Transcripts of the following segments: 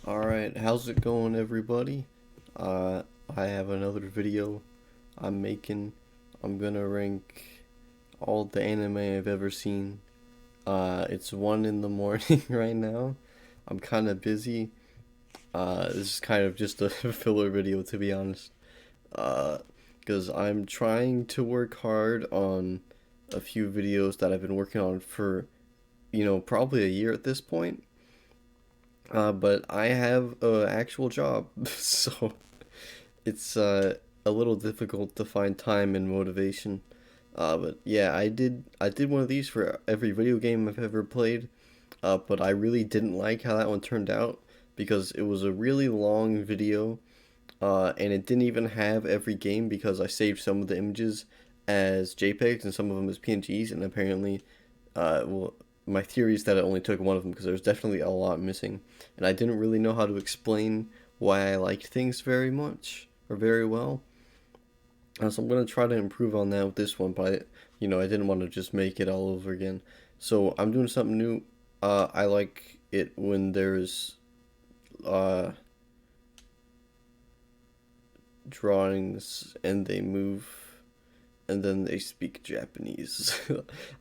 Alright, how's it going, everybody? I have another video I'm making. I'm gonna rank all the anime I've ever seen. It's 1 in the morning right now. I'm kind of busy. This is kind of just a filler video, to be honest. Because I'm trying to work hard on a few videos that I've been working on for, probably a year at this point. But I have a actual job, so it's a little difficult to find time and motivation. But yeah, I did one of these for every video game I've ever played. But I really didn't like how that one turned out because it was a really long video, and it didn't even have every game because I saved some of the images as JPEGs and some of them as PNGs, and apparently, well, my theory is that it only took one of them because there's definitely a lot missing, and I didn't really know how to explain why I liked things very much or very well. So I'm gonna try to improve on that with this one, but I didn't want to just make it all over again. So I'm doing something new. I like it when there's uh, drawings and they move and then they speak Japanese.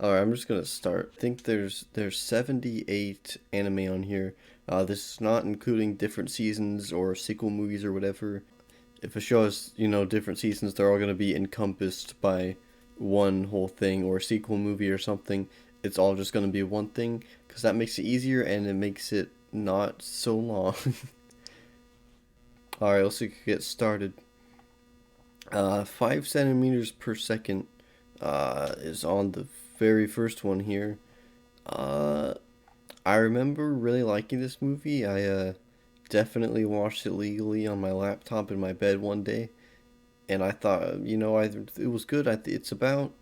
Alright, I'm just gonna start. I think there's 78 anime on here. This is not including different seasons or sequel movies or whatever. If a show has, different seasons, they're all gonna be encompassed by one whole thing or a sequel movie or something. It's all just gonna be one thing because that makes it easier and it makes it not so long. Alright, let's get started. 5 centimeters per second is on the very first one here. Uh, I remember really liking this movie. I definitely watched it legally on my laptop in my bed one day, and I thought, it was good. It's about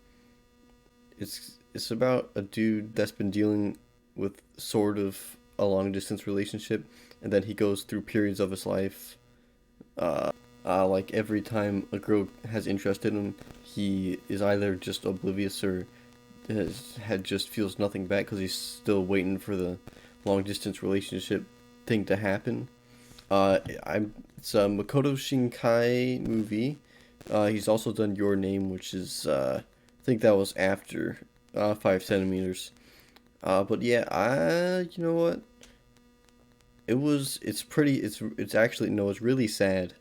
a dude that's been dealing with sort of a long distance relationship, and then he goes through periods of his life. Like every time a girl has interest in him, he is either just oblivious or his head just feels nothing back because he's still waiting for the long distance relationship thing to happen. It's a Makoto Shinkai movie. He's also done Your Name, which is I think that was after 5 centimeters. But yeah, you know what? It's actually, no, it's really sad.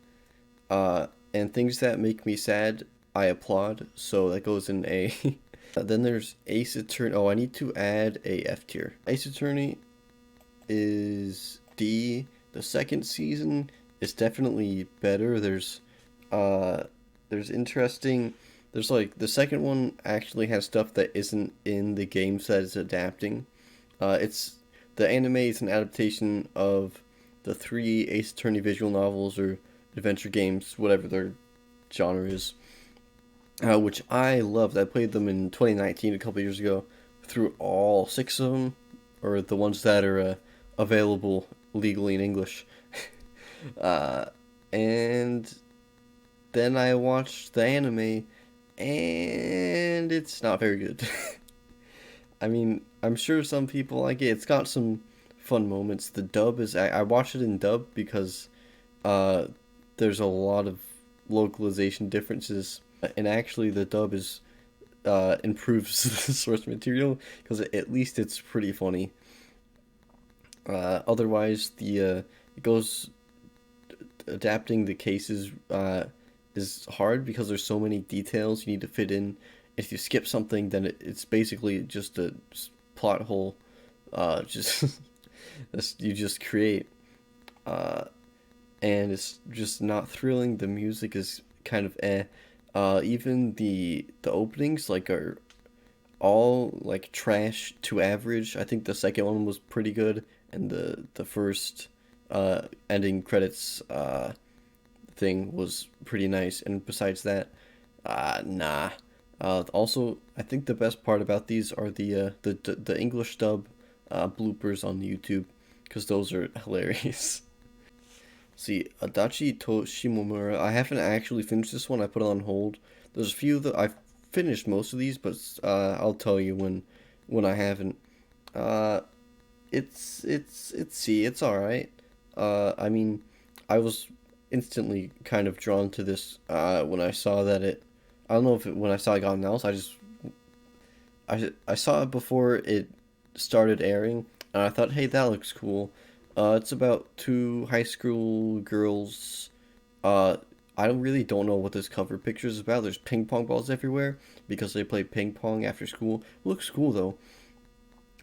And things that make me sad, I applaud. So that goes in A. Then there's Ace Attorney. Oh, I need to add a F tier. Ace Attorney is D. The second season is definitely better. There's interesting. There's like the second one actually has stuff that isn't in the games that it's adapting. It's the anime is an adaptation of the 3 Ace Attorney visual novels or adventure games, whatever their genre is, which I loved. I played them in 2019, a couple years ago, through all 6 of them, or the ones that are available legally in English. uh, and then I watched the anime, and it's not very good. I mean, I'm sure some people like it. It's got some fun moments. The dub is I watched it in dub because uh, there's a lot of localization differences, and actually the dub is improves the source material because at least it's pretty funny. Otherwise, the it goes adapting the cases is hard because there's so many details you need to fit in. If you skip something, then it's basically just a plot hole. Just you just create. Uh, and it's just not thrilling. The music is kind of eh. Even the openings like are all like trash to average. I think the second one was pretty good, and the first ending credits thing was pretty nice. And besides that, nah. Also, I think the best part about these are the English dub bloopers on YouTube because those are hilarious. See, Adachi to Shimomura. I haven't actually finished this one. I put it on hold. There's a few that I've finished most of these, but I'll tell you when I haven't. Uh, it's C. It's all right. I mean, I was instantly kind of drawn to this when I saw that it. I don't know if when I saw it got announced. I saw it before it started airing, and I thought, hey, that looks cool. It's about two high school girls. Uh, I don't know what this cover picture is about. There's ping pong balls everywhere because they play ping pong after school. It looks cool though.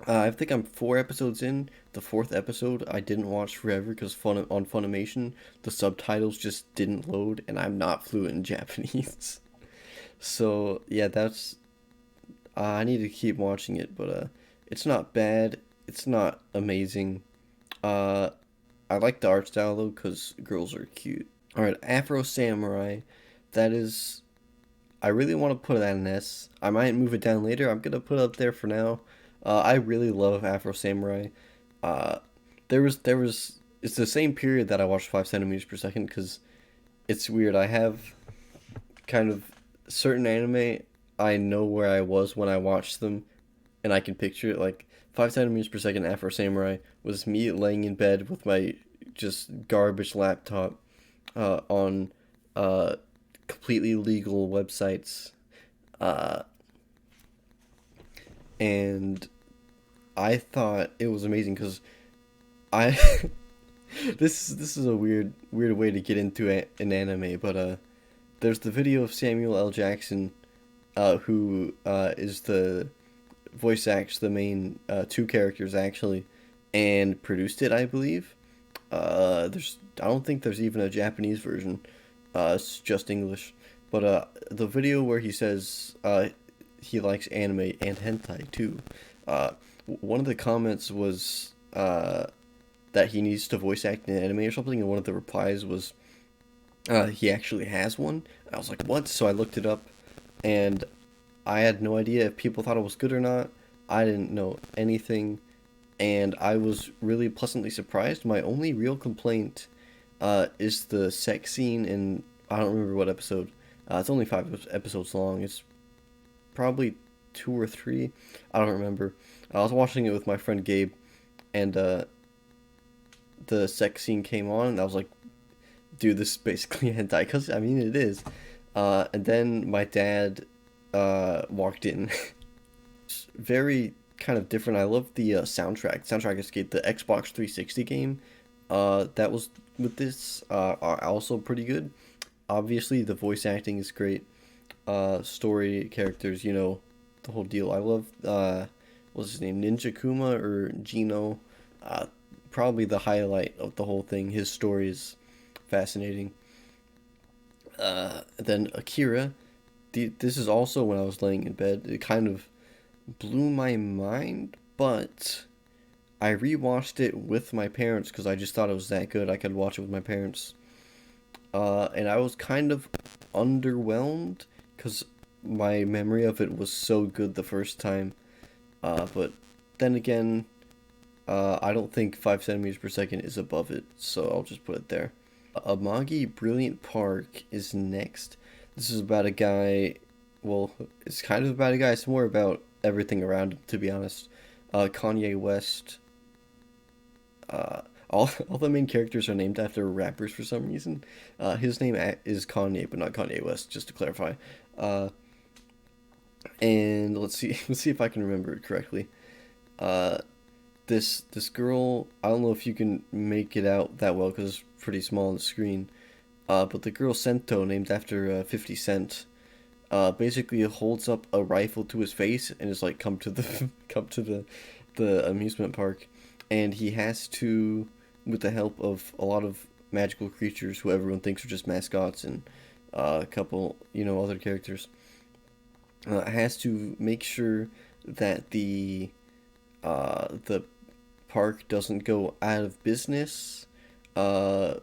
I think I'm 4 episodes in. The fourth episode I didn't watch forever because on Funimation the subtitles just didn't load, and I'm not fluent in Japanese. So yeah, that's I need to keep watching it, but it's not bad. It's not amazing. Uh, I like the art style though, cause girls are cute. All right, Afro Samurai. That is, I really want to put it at an S. I might move it down later. I'm gonna put it up there for now. I really love Afro Samurai. Uh, there was. It's the same period that I watched 5 centimeters per second, cause it's weird. I have kind of certain anime. I know where I was when I watched them, and I can picture it. Like 5 centimeters per second Afro Samurai was me laying in bed with my just garbage laptop on uh, completely legal websites, uh, and I thought it was amazing because I this is a weird way to get into an anime, but there's the video of Samuel L. Jackson, who is the voice acts the main two characters actually, and produced it, I believe. I don't think there's even a Japanese version. It's just English. But the video where he says he likes anime and hentai too. Uh, One of the comments was that he needs to voice act in anime or something, and one of the replies was he actually has one. I was like, what? So I looked it up, and I had no idea if people thought it was good or not. I didn't know anything, and I was really pleasantly surprised. My only real complaint is the sex scene in, I don't remember what episode. It's only 5 episodes long. It's probably 2 or 3. I don't remember. I was watching it with my friend Gabe, and the sex scene came on, and I was like, dude, this is basically hentai, because, I mean, it is. And then my dad walked in. It's very kind of different. I love the soundtrack. Soundtrack Escape, the Xbox 360 game that was with this are also pretty good. Obviously, the voice acting is great. Story, characters, the whole deal. I love, what's his name, Ninja Kuma or Gino. Uh, Probably the highlight of the whole thing. His story is fascinating. Then Akira. This is also when I was laying in bed. It kind of blew my mind, but I rewatched it with my parents because I just thought it was that good. I could watch it with my parents. And I was kind of underwhelmed because my memory of it was so good the first time. But then again, I don't think 5 centimeters per second is above it, so I'll just put it there. Amagi Brilliant Park is next. This is about a guy. Well, it's kind of about a guy. It's more about everything around him, to be honest. Kanye West. All the main characters are named after rappers for some reason. His name is Kanye, but not Kanye West, just to clarify. Uh, and let's see, let's see if I can remember it correctly. Uh, this girl, I don't know if you can make it out that well because it's pretty small on the screen. But the girl Sento, named after 50 Cent, basically holds up a rifle to his face and is like, "Come to the come to the amusement park," and he has to, with the help of a lot of magical creatures who everyone thinks are just mascots and a couple other characters, has to make sure that the park doesn't go out of business. Uh,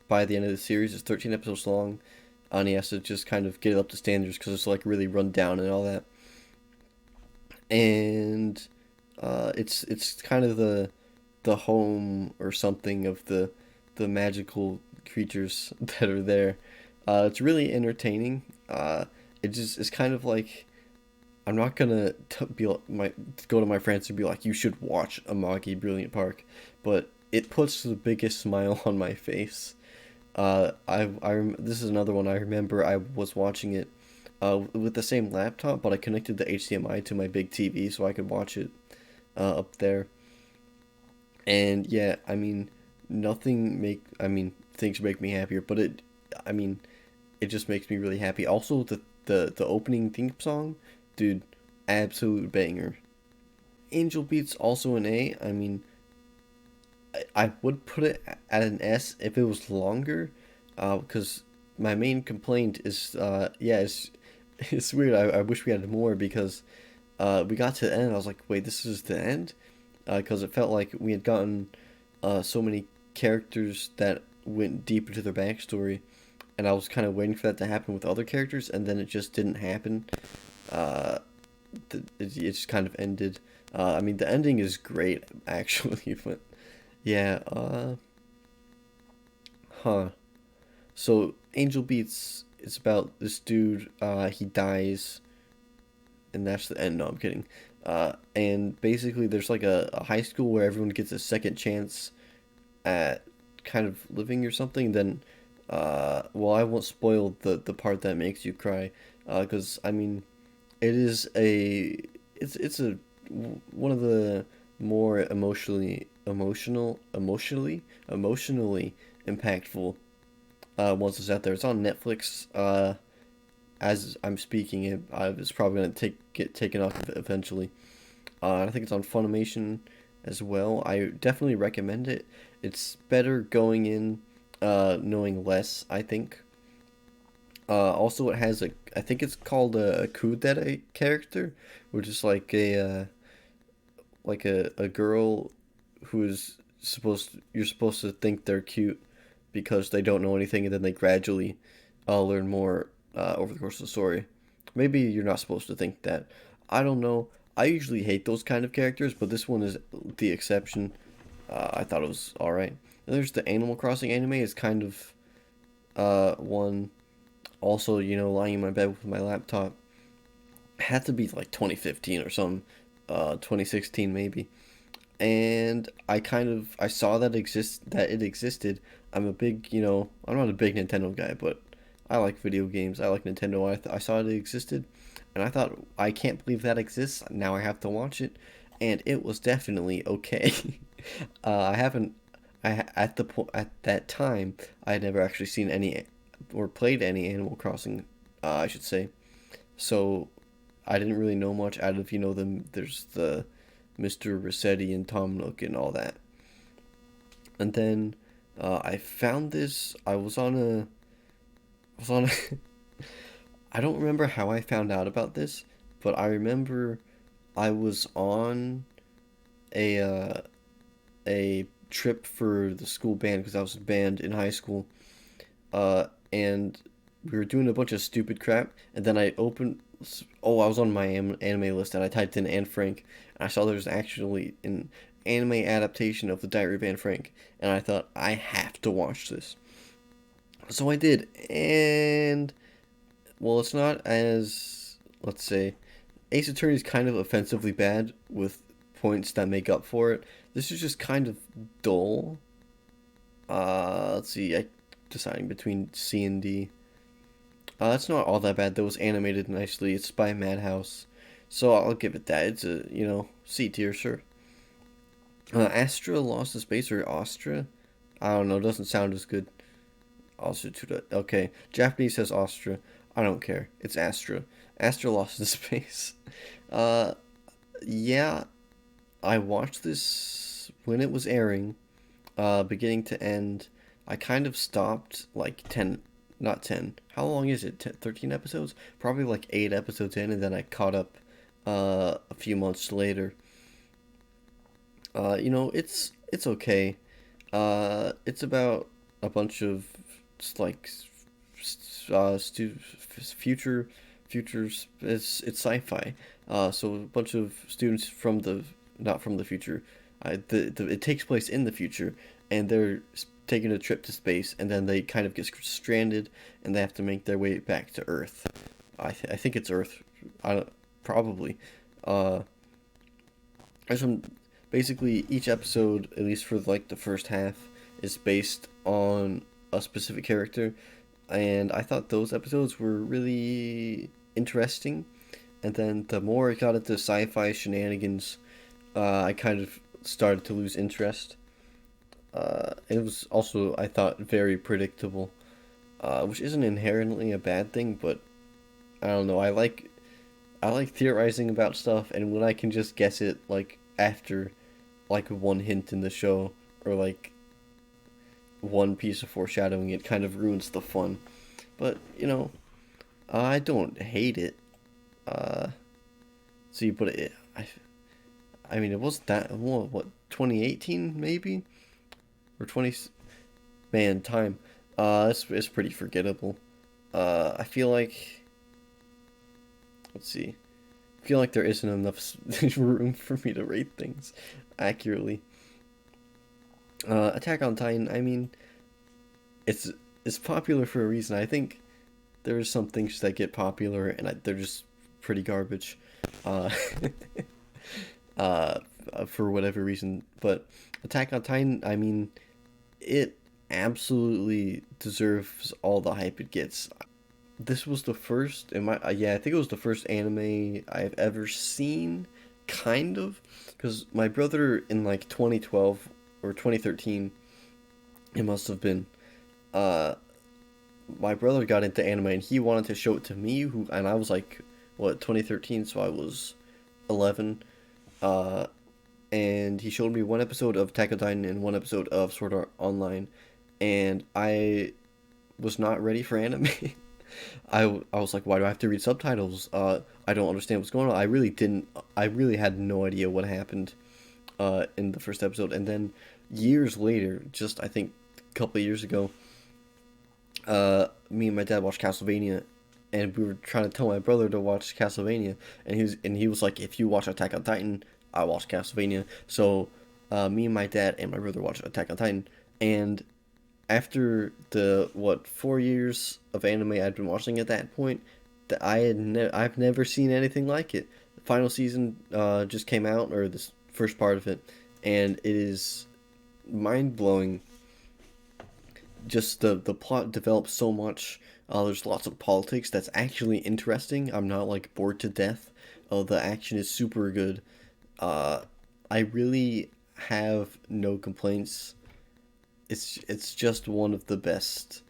by the end of the series, it's 13 episodes long, and he has to just kind of get it up to standards because it's like really run down and all that. And it's kind of the home or something of the magical creatures that are there. It's really entertaining. It's kind of like, I'm not gonna be like, go to my friends and be like, you should watch Amagi Brilliant Park, but it puts the biggest smile on my face. This is another one I remember. I was watching it with the same laptop, but I connected the HDMI to my big TV so I could watch it up there. And yeah, I mean, things make me happier, but I mean, it just makes me really happy. Also, the opening theme song, dude, absolute banger. Angel Beats also an A. I mean, I would put it at an S if it was longer, because my main complaint is, yeah, it's weird. I wish we had more because, we got to the end. I was like, wait, this is the end, because it felt like we had gotten, so many characters that went deep into their backstory, and I was kind of waiting for that to happen with other characters, and then it just didn't happen. Uh, it just kind of ended. I mean, the ending is great, actually, but yeah, huh. So, Angel Beats is about this dude, he dies, and that's the end. No, I'm kidding. And basically, there's like a high school where everyone gets a second chance at kind of living or something. Then, well, I won't spoil the part that makes you cry, because, I mean, it is it's a one of the more emotionally impactful ones that's out there. It's on Netflix. As I'm speaking, it's probably gonna get taken off eventually. I think it's on Funimation as well. I definitely recommend it. It's better going in knowing less, I think. Also, it has I think it's called a kudere character, which is like a girl who is you're supposed to think they're cute because they don't know anything, and then they gradually learn more over the course of the story. Maybe you're not supposed to think that. I don't know. I usually hate those kind of characters, but this one is the exception. I thought it was alright. There's the Animal Crossing anime. It's kind of one. Also, lying in my bed with my laptop. It had to be like 2015 or something. 2016 maybe. And I saw that it existed. I'm not a big Nintendo guy, but I like video games. I like Nintendo. I saw it existed, and I thought, I can't believe that exists. Now I have to watch it, and it was definitely okay. I haven't at that time I had never actually seen any or played any Animal Crossing, I should say. So I didn't really know much out of them. There's the Mr. Rossetti and Tom Nook and all that. And then I found this. I was on a I don't remember how I found out about this, but I remember I was on a a trip for the school band because I was a band in high school, and we were doing a bunch of stupid crap. And then I opened. Oh, I was on my anime list, and I typed in Anne Frank, and I saw there was actually an anime adaptation of the Diary of Anne Frank, and I thought, I have to watch this. So I did, and well, it's not as, let's say, Ace Attorney is kind of offensively bad with points that make up for it. This is just kind of dull. Let's see, I deciding between C and D. It's not all that bad. That was animated nicely. It's by Madhouse, so I'll give it that. It's a C tier, sure. Astra Lost in Space, or Astra, I don't know. Doesn't sound as good. Also, okay. Japanese says Astra. I don't care. It's Astra. Astra Lost in Space. Uh, yeah, I watched this when it was airing, beginning to end. I kind of stopped like 10, not 10. How long is it? 13 episodes? Probably like 8 episodes in, and then I caught up a few months later. It's okay. It's about a bunch of like future futures. It's sci-fi. So a bunch of students from the not from the future. It takes place in the future, and they're taking a trip to space, and then they kind of get stranded, and they have to make their way back to Earth. I think it's Earth. I don't, probably. There's some basically each episode, at least for like the first half, is based on a specific character, and I thought those episodes were really interesting. And then the more it got into sci-fi shenanigans, I kind of started to lose interest. It was also, I thought, very predictable, which isn't inherently a bad thing, but I don't know. I like theorizing about stuff, and when I can just guess it like after like one hint in the show or like one piece of foreshadowing, it kind of ruins the fun. But I don't hate it. Uh, see, but I mean, it wasn't that what 2018 maybe or 20 man time. It's pretty forgettable. I feel like let's see. I feel like there isn't enough room for me to rate things accurately. Attack on Titan. I mean, it's it's popular for a reason. I think there's some things that get popular and they're just pretty garbage. Uh, uh, for whatever reason. But Attack on Titan, I mean, it absolutely deserves all the hype it gets. This was the first, yeah, I think it was the first anime I've ever seen, kind of, because my brother in like 2012 or 2013, it must have been, uh, my brother got into anime and he wanted to show it to me, and I was like, what, 2013, so I was 11, uh, and he showed me one episode of Attack on Titan and one episode of Sword Art Online, and I was not ready for anime. I was like, why do I have to read subtitles? I don't understand what's going on. I really didn't. I really had no idea what happened, in the first episode. And then years later, just I think a couple of years ago, me and my dad watched Castlevania, and we were trying to tell my brother to watch Castlevania, and he was like, if you watch Attack on Titan, I watch Castlevania. So, me and my dad and my brother watched Attack on Titan, and after the 4 years of anime I'd been watching at that point, that I've never seen anything like it. The final season just came out, or this first part of it, and it is mind blowing. Just the plot develops so much. There's lots of politics that's actually interesting. I'm not like bored to death. The action is super good. Uh, I really have no complaints. It's just one of the best,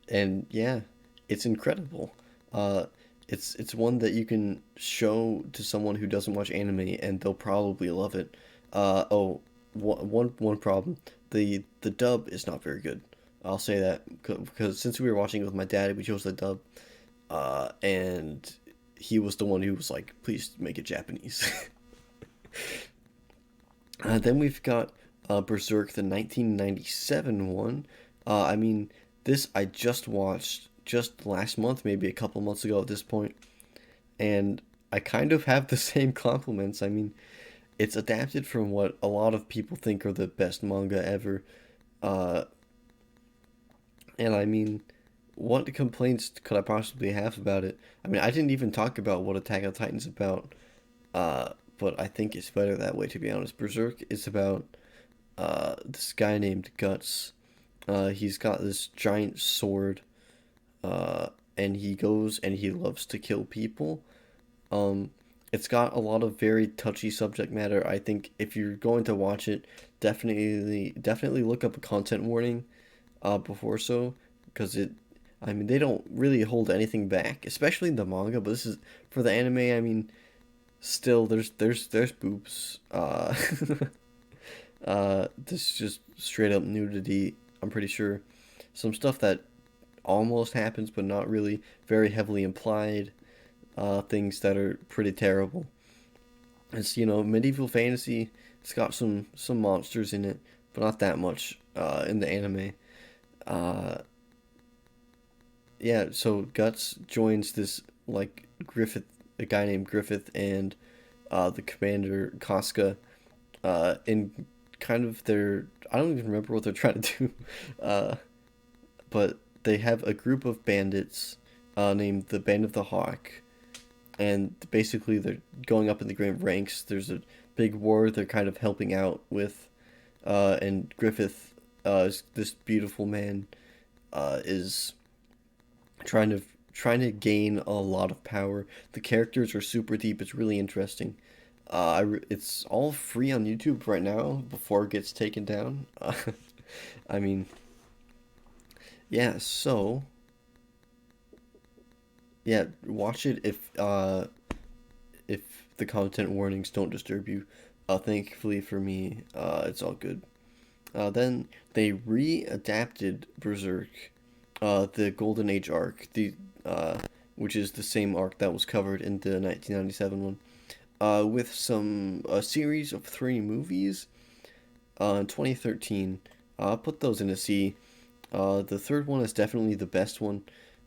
and yeah, it's incredible. Uh, it's one that you can show to someone who doesn't watch anime, and they'll probably love it. Oh, one problem: the dub is not very good. I'll say that because since we were watching it with my dad, we chose the dub, and he was the one who was like, "Please make it Japanese." Then we've got Berserk, the 1997 one. I mean, this I just watched just last month, maybe a couple months ago at this point, and I kind of have the same compliments. I mean, it's adapted from what a lot of people think are the best manga ever. Uh, and I mean, what complaints could I possibly have about it? I mean, I didn't even talk about what Attack on Titan's about, uh, but I think it's better that way, to be honest. Berserk is about this guy named Guts. He's got this giant sword, and he goes and he loves to kill people. Um, it's got a lot of very touchy subject matter. I think if you're going to watch it, definitely look up a content warning, before so, because I mean, they don't really hold anything back, especially in the manga. But this is for the anime. I mean, still, there's boobs. This is just straight up nudity. I'm pretty sure some stuff that almost happens, but not really. Very heavily implied. Things that are pretty terrible. It's medieval fantasy. It's got some monsters in it, but not that much in the anime. Uh, yeah, so Guts joins this like Griffith, a guy named Griffith, and the commander Casca, in kind of their I don't even remember what they're trying to do, uh, but they have a group of bandits, named the Band of the Hawk, and basically they're going up in the grand ranks. There's a big war they're kind of helping out with, and Griffith, this beautiful man, is trying to gain a lot of power. The characters are super deep. It's really interesting. It's all free on YouTube right now before it gets taken down. I mean, yeah. So yeah, watch it if the content warnings don't disturb you. Thankfully for me, it's all good. Then they readapted Berserk, the Golden Age arc, which is the same arc that was covered in the 1997 one, with a series of 3 movies, in 2013. Put those in a C. The third one is definitely the best one.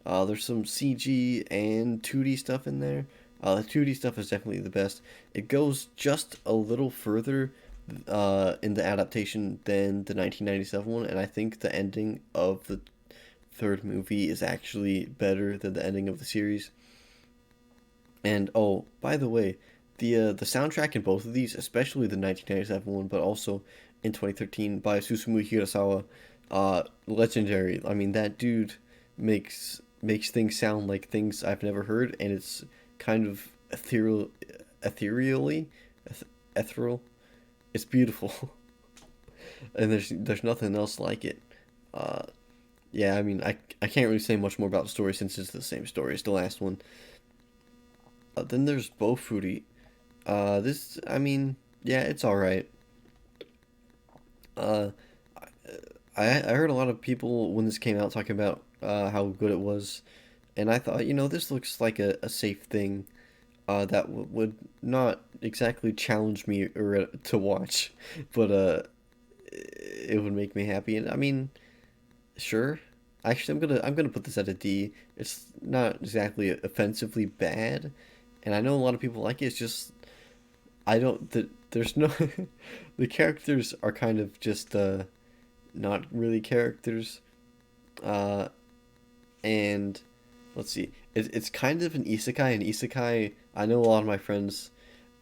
There's some CG and 2D stuff in there. The 2D stuff is definitely the best. It goes just a little further in the adaptation than the 1997 one, and I think the ending of the third movie is actually better than the ending of the series. And oh, by the way, the soundtrack in both of these, especially the 1997 one, but also in 2013 by Susumu Hirasawa, legendary. I mean, that dude makes things sound like things I've never heard, and it's kind of ethereally, ethereal. It's beautiful, and there's nothing else like it. Uh, yeah, I mean, I can't really say much more about the story since it's the same story as the last one. Then there's Bofuri. I mean, yeah, it's all right. Uh, I heard a lot of people when this came out talking about how good it was, and I thought, this looks like a safe thing that would not exactly challenge me to watch, but it would make me happy. And I mean, sure. Actually, I'm gonna put this at a D. It's not exactly offensively bad, and I know a lot of people like it. It's just I don't. There's no. The characters are kind of just not really characters. Uh, and let's see. It's kind of an isekai. An isekai. I know a lot of my friends.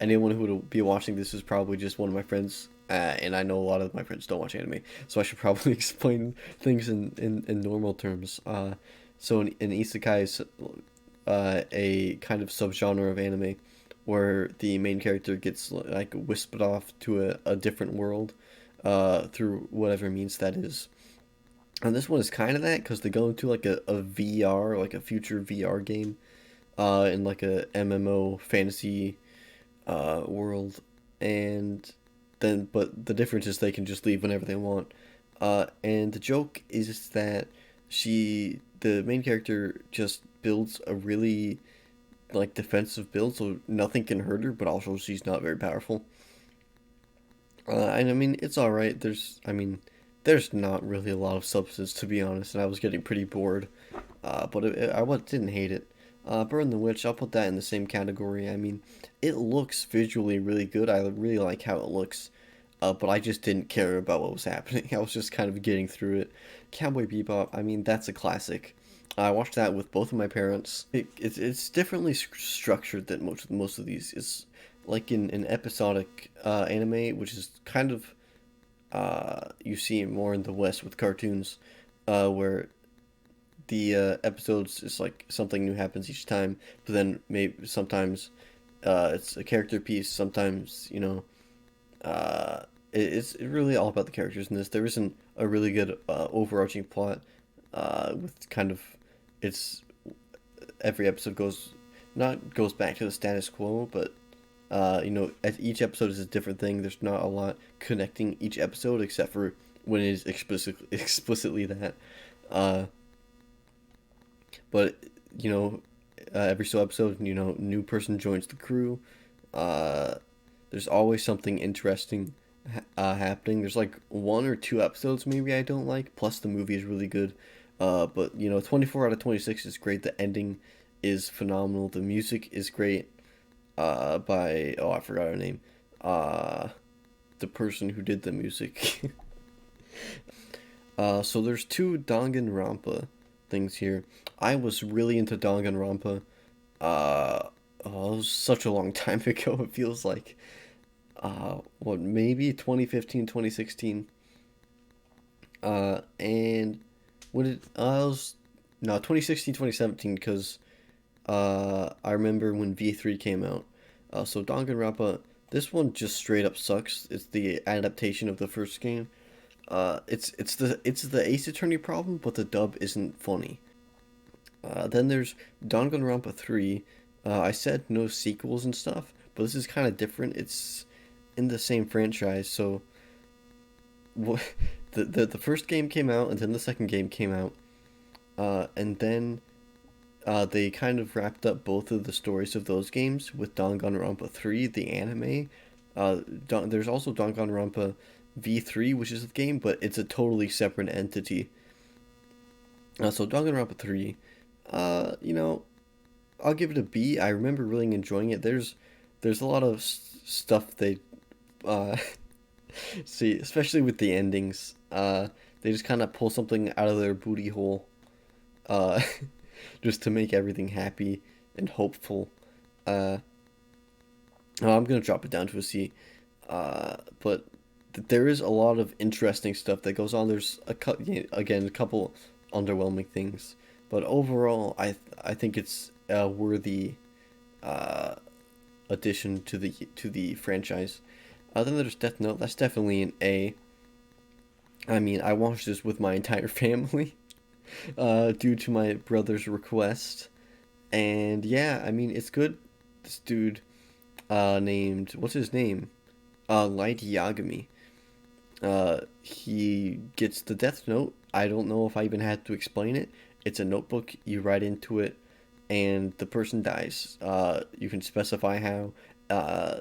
Anyone who would be watching this is probably just one of my friends. And I know a lot of my friends don't watch anime, so I should probably explain things in normal terms. So an isekai is a kind of subgenre of anime where the main character gets like whisked off to a different world through whatever means that is. And this one is kind of that because they go into like a VR, like a future VR game, in like a MMO fantasy world, and then but the difference is they can just leave whenever they want. And the joke is that the main character, just builds a really like defensive build, so nothing can hurt her, but also she's not very powerful. And I mean, it's all right. There's not really a lot of substance, to be honest, and I was getting pretty bored. But didn't hate it. Burn the Witch, I'll put that in the same category. I mean, it looks visually really good. I really like how it looks. But I just didn't care about what was happening. I was just kind of getting through it. Cowboy Bebop, I mean, that's a classic. I watched that with both of my parents. It's differently structured than most of these. It's like in an episodic anime, which is kind of you see more in the West with cartoons, where the episodes is like something new happens each time, but then maybe sometimes it's a character piece. Sometimes it's really all about the characters in this. There isn't a really good overarching plot with kind of it's every episode goes back to the status quo, but each episode is a different thing. There's not a lot connecting each episode except for when it is explicitly that. But every so episode, new person joins the crew. There's always something interesting happening. There's like 1 or 2 episodes maybe I don't like. Plus the movie is really good. But 24 out of 26 is great. The ending is phenomenal. The music is great. By I forgot her name. The person who did the music. So there's 2 Danganronpa things here. I was really into Danganronpa. It was such a long time ago. It feels like. what, maybe 2015, 2016. And what did, I was, no, 2016, 2017, because, I remember when V3 came out. So Danganronpa, this one just straight up sucks. It's the adaptation of the first game. It's the Ace Attorney problem, but the dub isn't funny. Then there's Danganronpa 3. I said no sequels and stuff, but this is kind of different. It's in the same franchise, so what, the first game came out, and then the second game came out, and then they kind of wrapped up both of the stories of those games with Danganronpa 3, the anime. There's also Danganronpa V3, which is the game, but it's a totally separate entity. So Danganronpa 3, you know, I'll give it a B. I remember really enjoying it. There's a lot of stuff they uh, see, especially with the endings. They just kind of pull something out of their booty hole, uh, just to make everything happy and hopeful. Uh, I'm gonna drop it down to a C. But there is a lot of interesting stuff that goes on. There's again a couple underwhelming things, but overall, I think it's a worthy uh, addition to the franchise. Then there's Death Note. That's definitely an A. I mean, I watched this with my entire family, due to my brother's request, and yeah, I mean it's good. This dude, named, what's his name? Light Yagami. He gets the Death Note. I don't know if I even had to explain it. It's a notebook. You write into it, and the person dies. You can specify how, uh,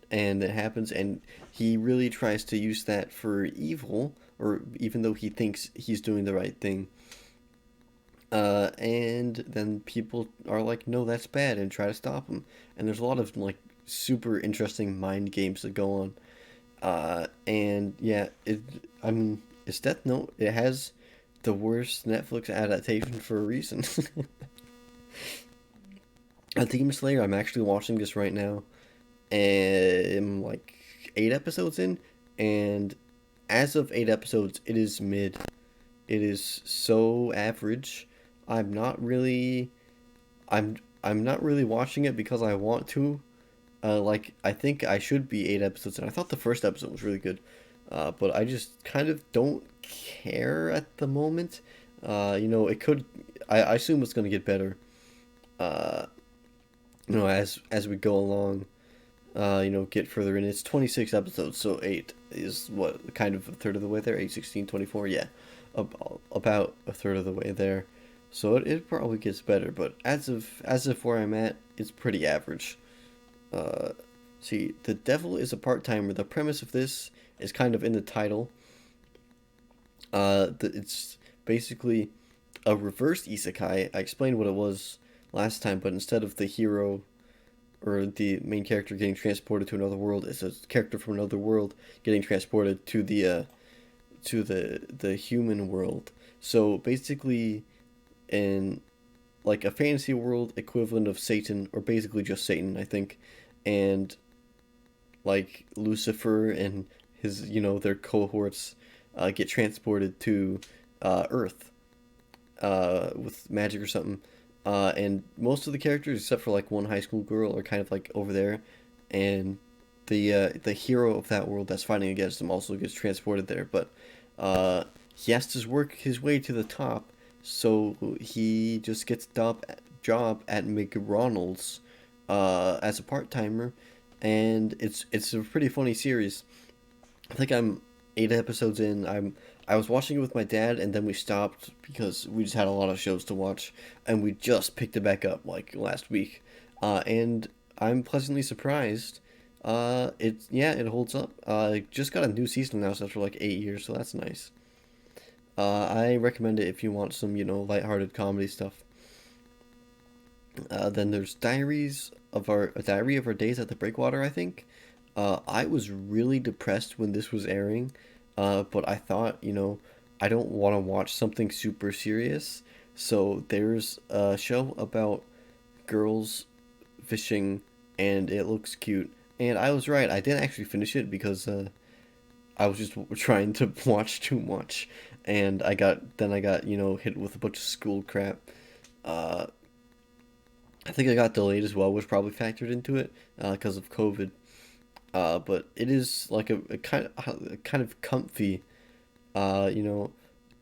and it happens. And he really tries to use that for evil, or even though he thinks he's doing the right thing. And then people are like, no, that's bad, and try to stop him. And there's a lot of like super interesting mind games that go on. And yeah, I mean, it's Death Note. It has the worst Netflix adaptation for a reason. Demon Slayer, I'm actually watching this right now, and I'm like 8 episodes in, and as of 8 episodes, it is mid. It is so average. I'm not really, I'm not really watching it because I want to. Like, I think I should be 8 episodes, and I thought the first episode was really good, but I just kind of don't care at the moment. It could. I assume it's gonna get better. Uh, as we go along. Get further in. It's 26 episodes, so 8 is what, kind of a third of the way there. 8, 16, 24, yeah, about a third of the way there. So it probably gets better, but as of where I'm at, it's pretty average. Uh, See, the devil is a part timer. The premise of this is kind of in the title. It's basically a reversed isekai. I explained what it was last time, but instead of the hero or the main character getting transported to another world, it's a character from another world getting transported to the human world. So basically, in like a fantasy world equivalent of Satan, or basically just Satan, I think, and like Lucifer and his, their cohorts, get transported to Earth, with magic or something. And most of the characters, except for like one high school girl, are kind of like over there, and the hero of that world that's fighting against them also gets transported there. But he has to work his way to the top, so he just gets a job at McDonald's, as a part timer, and it's a pretty funny series. I think I'm 8 episodes in. I was watching it with my dad, and then we stopped because we just had a lot of shows to watch, and we just picked it back up like last week, and I'm pleasantly surprised. It holds up. It just got a new season now, so after like 8 years, so that's nice. I recommend it if you want some, lighthearted comedy stuff. Then there's a Diary of Our Days at the Breakwater, I think. I was really depressed when this was airing, but I thought, I don't want to watch something super serious. So there's a show about girls fishing, and it looks cute. And I was right. I didn't actually finish it because I was just trying to watch too much, and I got hit with a bunch of school crap. Uh, I think I got delayed as well, which probably factored into it because of COVID. But it is like a kind of comfy. You know,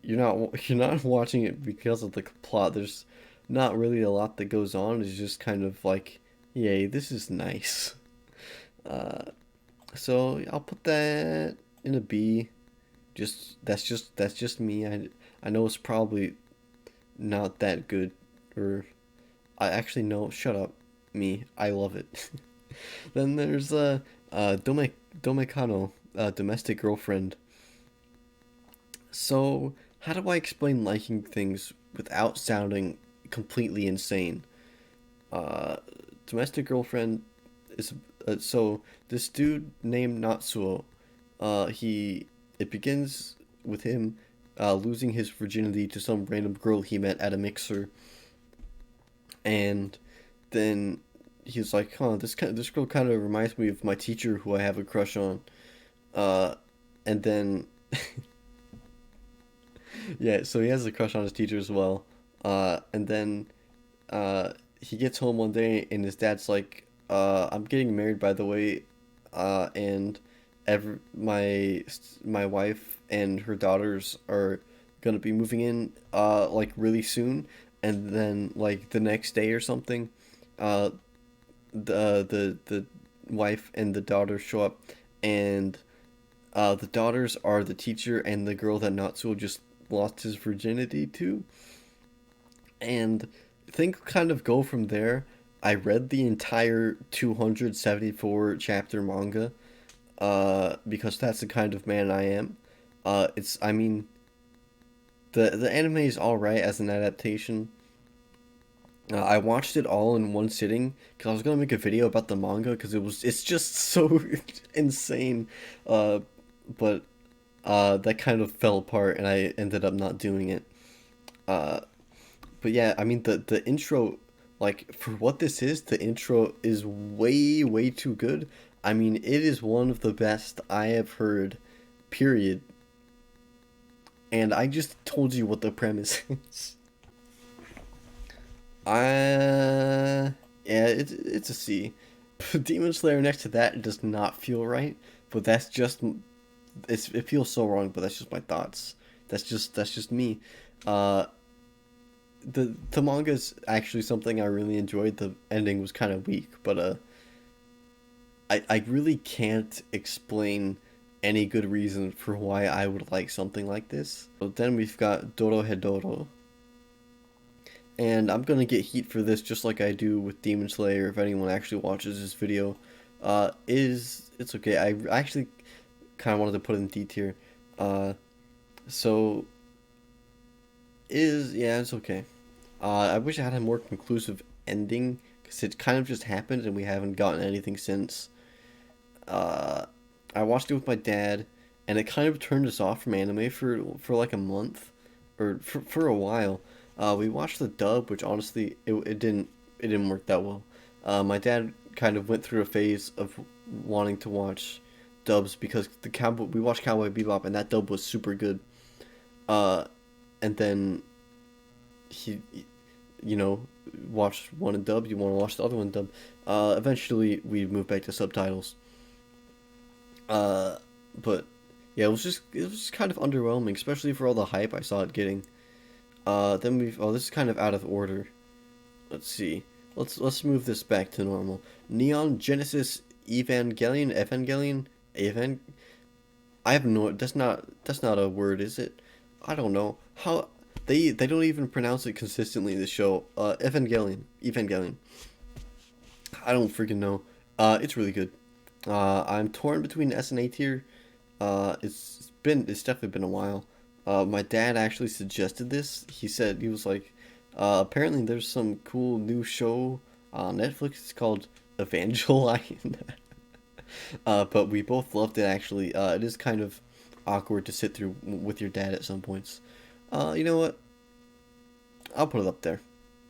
you're not watching it because of the plot. There's not really a lot that goes on. It's just kind of like, yay, this is nice. Uh, so I'll put that in a B. That's just me. I know it's probably not that good, or I actually know. Shut up, me. I love it. Then there's Domekano, domestic girlfriend. So how do I explain liking things without sounding completely insane? Uh, Domestic girlfriend is so this dude named Natsuo. He it begins with him losing his virginity to some random girl he met at a mixer, and then he's like, "Huh, this girl kind of reminds me of my teacher who I have a crush on." Uh, and then yeah, so he has a crush on his teacher as well. And then he gets home one day and his dad's like, "I'm getting married, by the way, and my wife and her daughters are gonna be moving in like really soon." And then like the next day or something, uh, the wife and the daughter show up, and the daughters are the teacher and the girl that Natsuo just lost his virginity to, and things kind of go from there. I read the entire 274 chapter manga because that's the kind of man I am. I mean, the anime is all right as an adaptation. I watched it all in one sitting because I was gonna make a video about the manga because it's just so insane, uh, but that kind of fell apart and I ended up not doing it. Uh, but yeah, I mean the intro, like for what this is, the intro is way too good. I mean, it is one of the best I have heard, period. And I just told you what the premise is. Yeah, it's a C. Demon Slayer next to that does not feel right, but it feels so wrong, but that's just my thoughts. That's just me. Uh, the manga is actually something I really enjoyed. The ending was kind of weak, but I really can't explain any good reason for why I would like something like this. So then we've got Dorohedoro. And I'm gonna get heat for this just like I do with Demon Slayer if anyone actually watches this video. It's okay. I actually kind of wanted to put it in D tier. Uh, so yeah, it's okay. I wish I had a more conclusive ending because it kind of just happened and we haven't gotten anything since. Uh, I watched it with my dad, and it kind of turned us off from anime for like a month, or for a while. We watched the dub, which honestly it didn't work that well. My dad kind of went through a phase of wanting to watch dubs because we watched Cowboy Bebop and that dub was super good. Uh, and then he, you know, watched one in dub. You want to watch the other one in dub. Eventually we moved back to subtitles. Uh, but yeah, it was just kind of underwhelming, especially for all the hype I saw it getting. Then this is kind of out of order. Let's see. Let's move this back to normal. Neon Genesis Evangelion. I have no. That's not a word, is it? I don't know how they don't even pronounce it consistently in the show. Evangelion. I don't freaking know. It's really good. I'm torn between S and A tier. It's definitely been a while. My dad actually suggested this. He was like, apparently there's some cool new show on Netflix. It's called Evangelion. But we both loved it actually. It is kind of awkward to sit through with your dad at some points. You know what? I'll put it up there.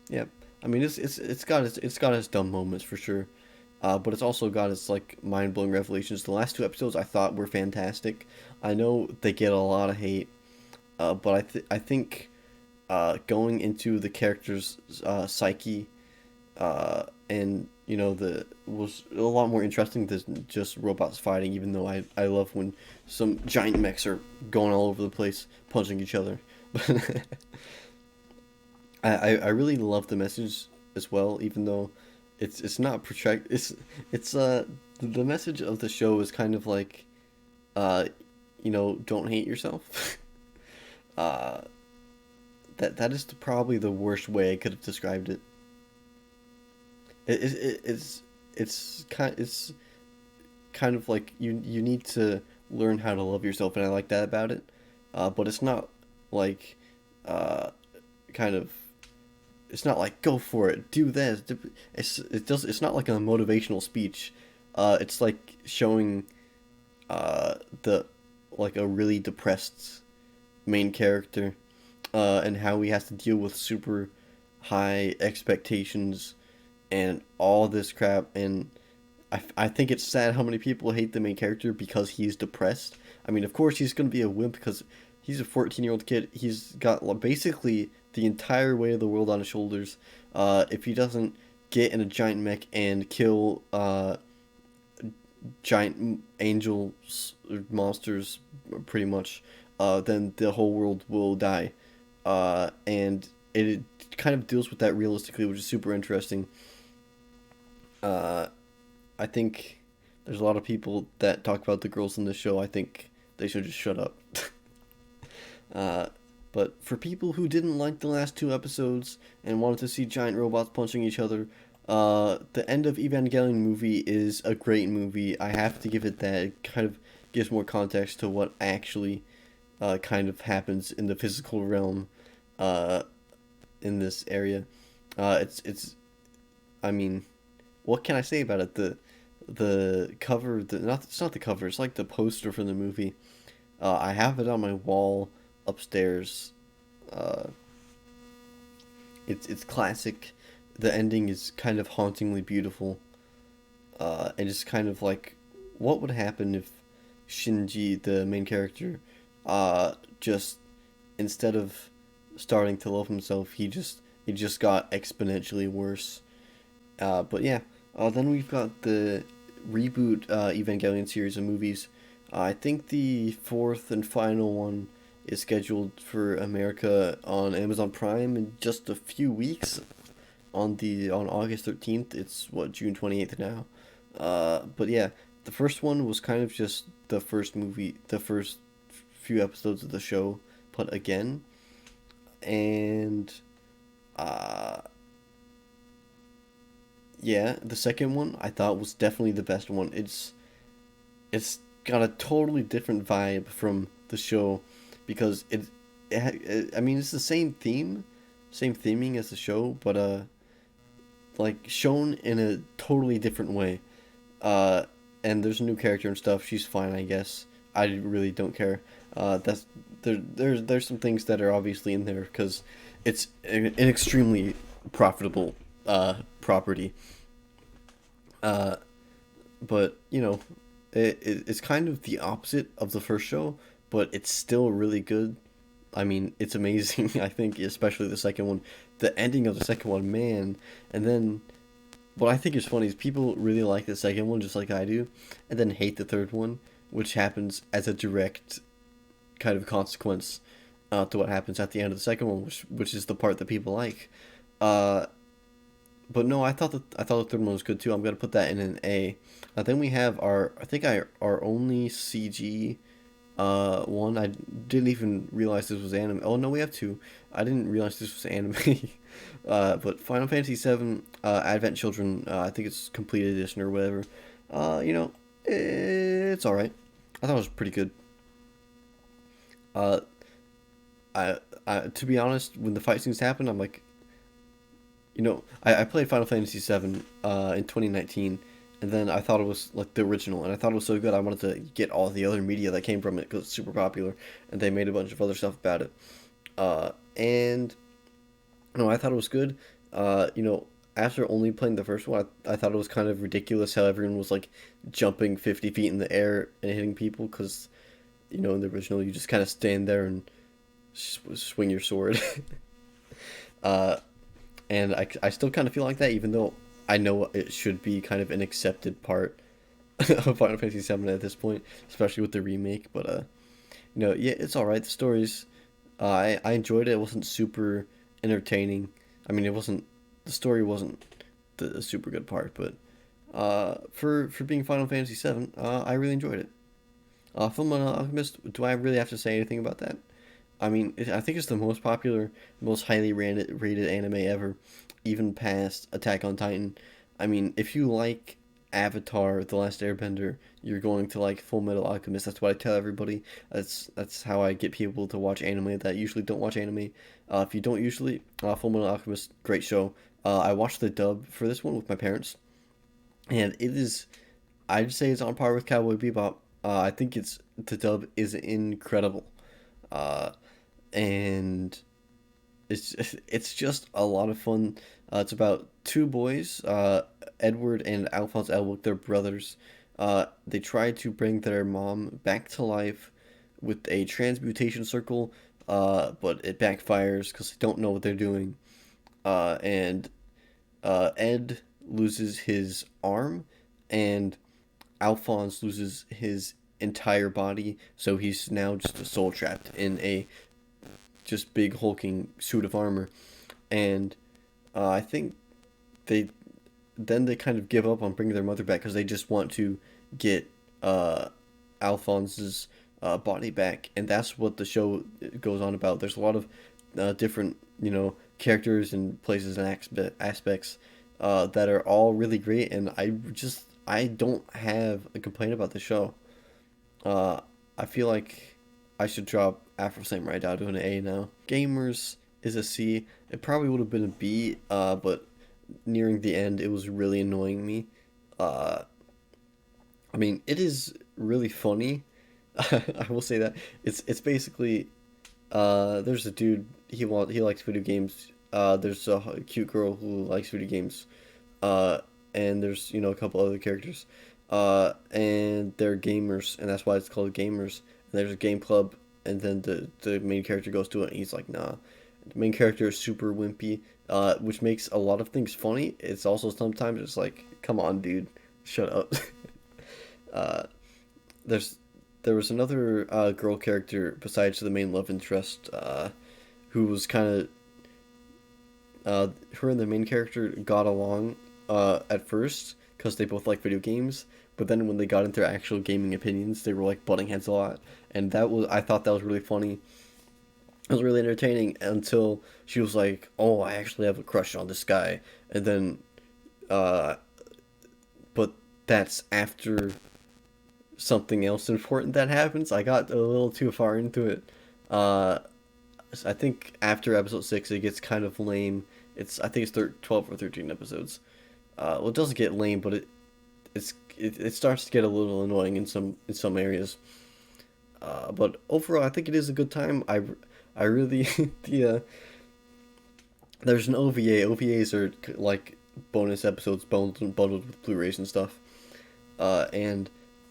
Yep. I mean, it's got its dumb moments for sure. but it's also got its like mind-blowing revelations. The last two episodes I thought were fantastic. I know they get a lot of hate, but I think going into the character's psyche, and the was a lot more interesting than just robots fighting. Even though I love when some giant mechs are going all over the place punching each other, but I really love the message as well. Even though it's not project it's the message of the show is kind of like uh don't hate yourself. uh that is probably the worst way I could have described it. It's kind of like you need to learn how to love yourself, and I like that about it. But it's not like uh kind of it's not like go for it, do this. It's not like a motivational speech. It's like showing the like a really depressed main character, and how he has to deal with super high expectations and all this crap. And I think it's sad how many people hate the main character because he's depressed. I mean, of course he's going to be a wimp because he's a 14-year-old kid. He's got basically the entire weight of the world on his shoulders. If he doesn't get in a giant mech and kill giant angel monsters, pretty much, then the whole world will die. And it kind of deals with that realistically, which is super interesting. Uh, I think there's a lot of people that talk about the girls in the show. I think they should just shut up. uh, but for people who didn't like the last two episodes and wanted to see giant robots punching each other, the end of Evangelion movie is a great movie. I have to give it that. It kind of gives more context to what actually kind of happens in the physical realm uh, in this area. It's I mean, what can I say about it? The cover, it's not the cover. It's like the poster for the movie. I have it on my wall upstairs. Uh, it's classic. The ending is kind of hauntingly beautiful. And it's kind of like, what would happen if Shinji, the main character, just instead of starting to love himself, it just got exponentially worse. But yeah, then we've got the reboot Evangelion series of movies. I think the fourth and final one is scheduled for America on Amazon Prime in just a few weeks. On August 13th, it's what, June 28th now. But yeah, the first one was kind of just the first few episodes of the show put again, and uh yeah, the second one I thought was definitely the best one. It's got a totally different vibe from the show because I mean, it's the same theming as the show, but like shown in a totally different way. Uh, and there's a new character and stuff. She's fine, I guess. I really don't care. That's there's some things that are obviously in there because it's an extremely profitable property. Uh, but it's kind of the opposite of the first show, but it's still really good. I mean, it's amazing. I think, especially the second one, the ending of the second one, man. And then, what I think is funny is people really like the second one, just like I do, and then hate the third one, which happens as a direct kind of consequence to what happens at the end of the second one, which is the part that people like. Uh, but no, I thought the third one was good too. I'm gonna put that in an A. Then we have our only CG one. I didn't even realize this was anime. Oh no, we have two. I didn't realize this was anime. But Final Fantasy VII Advent Children. I think it's complete edition or whatever. It's all right. I thought it was pretty good. Uh, I to be honest, when the fight scenes happen, I'm like, I played Final Fantasy VII in 2019, and then I thought it was like the original, and I thought it was so good I wanted to get all the other media that came from it because it's super popular, and they made a bunch of other stuff about it. And no, I thought it was good. Uh, you know, after only playing the first one, I thought it was kind of ridiculous how everyone was like jumping 50 feet in the air and hitting people because, you know, in the original you just kind of stand there and swing your sword. uh, and I still kind of feel like that, even though I know it should be kind of an accepted part of Final Fantasy VII at this point, especially with the remake. But you know, yeah, it's all right. The story's I enjoyed it. It wasn't super entertaining. I mean, it wasn't the story wasn't the super good part, but for being Final Fantasy VII, I really enjoyed it. Fullmetal Alchemist. Do I really have to say anything about that? I mean, I think it's the most popular, most highly rated anime ever, even past Attack on Titan. I mean, if you like Avatar: The Last Airbender, you're going to like Full Metal Alchemist. That's what I tell everybody. That's how I get people to watch anime that usually don't watch anime. If you don't usually, Full Metal Alchemist, great show. I watched the dub for this one with my parents, and it is, I'd say it's on par with Cowboy Bebop. I think the dub is incredible. Uh, and it's just a lot of fun. It's about two boys, Edward and Alphonse Elwood. They're brothers. They try to bring their mom back to life with a transmutation circle, but it backfires because they don't know what they're doing. And Ed loses his arm, and Alphonse loses his entire body, so he's now just a soul trapped in a just big hulking suit of armor. And I think they they kind of give up on bringing their mother back because they just want to get Alphonse's body back, and that's what the show goes on about. There's a lot of different, you know, characters and places and aspects that are all really great, and I don't have a complaint about the show. Uh, I feel like I should drop Afro Samurai down to an A now. Gamers is a C. It probably would have been a B, but nearing the end, it was really annoying me. Uh, I mean, it is really funny. I will say that it's basically there's a dude he likes video games. There's a cute girl who likes video games. Uh, and there's, you know, a couple other characters. And they're gamers, and that's why it's called Gamers. And there's a game club, and then the main character goes to it, and he's like, nah. The main character is super wimpy, which makes a lot of things funny. It's also sometimes it's like, come on, dude, shut up. uh, there's there was another girl character besides the main love interest, who was kind of her and the main character got along at first because they both like video games, but then when they got into actual gaming opinions, they were like butting heads a lot, and I thought that was really funny. It was really entertaining until she was like, "Oh, I actually have a crush on this guy," and then, uh, but that's after something else important that happens. I got a little too far into it. Uh, I think after episode 6, it gets kind of lame. I think it's 12 or 13 episodes. Well, it doesn't get lame, but it starts to get a little annoying in some areas. But overall, I think it is a good time. I really there's an OVA. OVAs are like bonus episodes bundled with Blu-rays and stuff. And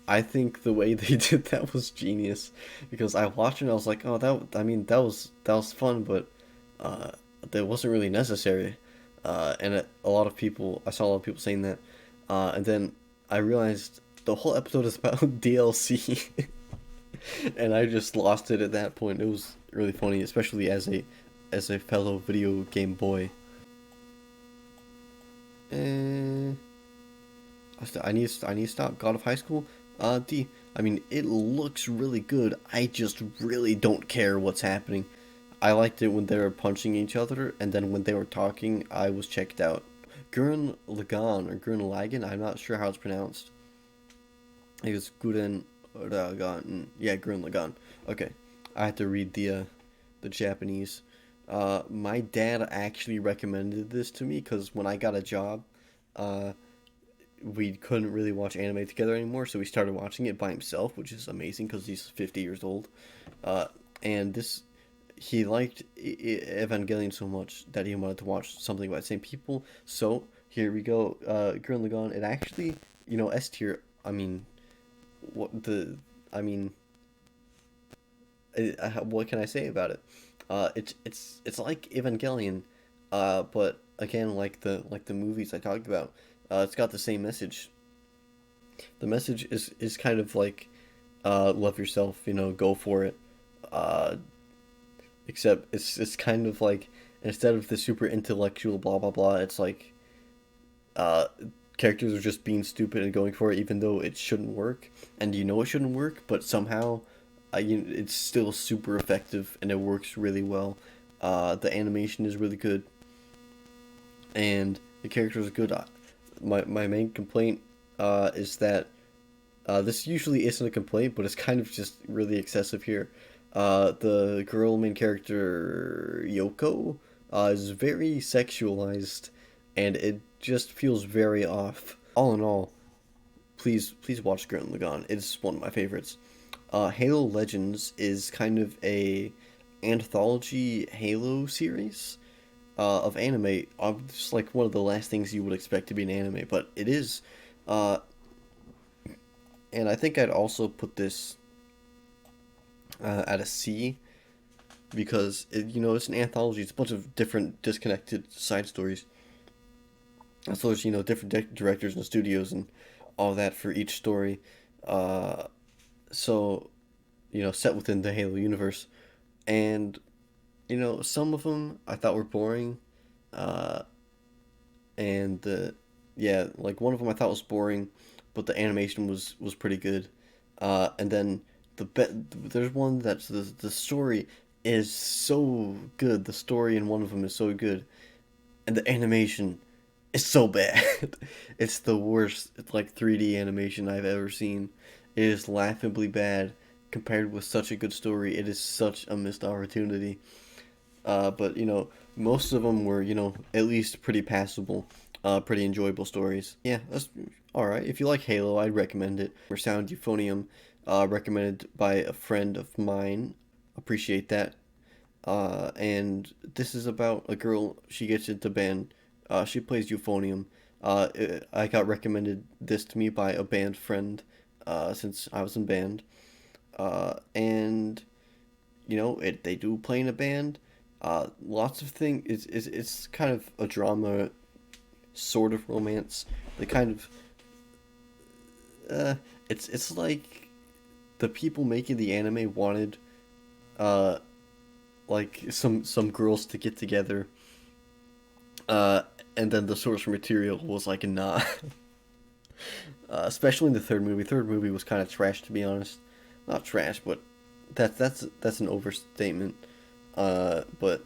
I think the way they did that was genius, because I watched it and I was like, oh, that was fun, but that wasn't really necessary. And I saw a lot of people saying that, and then I realized the whole episode is about DLC, and I just lost it at that point. It was really funny, especially as a fellow video game boy. And I need to stop. God of High School. D. I mean, it looks really good. I just really don't care what's happening. I liked it when they were punching each other, and then when they were talking, I was checked out. Gurren Lagann or Gurren Lagann, I'm not sure how it's pronounced. I think it's Gurren Lagann. Yeah, Gurren Lagann. Okay, I had to read the Japanese. My dad actually recommended this to me because when I got a job, uh, we couldn't really watch anime together anymore, so we started watching it by himself, which is amazing because he's 50 years old. And this, he liked Evangelion so much that he wanted to watch something by the same people. So here we go, Gurren Lagann. It actually, S tier. I mean, what the, I mean, what can I say about it? It's like Evangelion, but again, like the movies I talked about, it's got the same message. The message is kind of like, love yourself, go for it. Uh, Except it's kind of like, instead of the super intellectual blah blah blah, it's like, uh, characters are just being stupid and going for it, even though it shouldn't work, and it shouldn't work, but somehow, it's still super effective and it works really well. The animation is really good, and the characters are good. My main complaint, is that, this usually isn't a complaint, but it's kind of just really excessive here. The girl main character Yoko, is very sexualized, and it just feels very off. All in all, please watch Gurren Lagann. It's one of my favorites. Halo Legends is kind of a anthology Halo series, of anime. Just like one of the last things you would expect to be an anime, but it is. Uh, and I think I'd also put this, at a C, because it's an anthology. It's a bunch of different disconnected side stories. So there's different directors and studios and all that for each story. Uh, so set within the Halo universe, and some of them I thought were boring, uh, and yeah, like one of them I thought was boring, but the animation was pretty good. And then there's one that's the story is so good. The story in one of them is so good, and the animation is so bad. It's the worst. It's like 3D animation I've ever seen. It is laughably bad compared with such a good story. It is such a missed opportunity. But most of them were at least pretty passable, pretty enjoyable stories. Yeah, that's all right. If you like Halo, I'd recommend it. Or Sound Euphonium, recommended by a friend of mine. Appreciate that. And this is about a girl. She gets into band. She plays euphonium. I got recommended this to me by a band friend, since I was in band. And they do play in a band. Lots of things. It's kind of a drama, sort of romance. They kind of, it's like the people making the anime wanted, uh like some girls to get together, uh and then the source material was like, nah. Especially in the third movie. Third movie was kind of trash, to be honest. Not trash, but that's an overstatement. But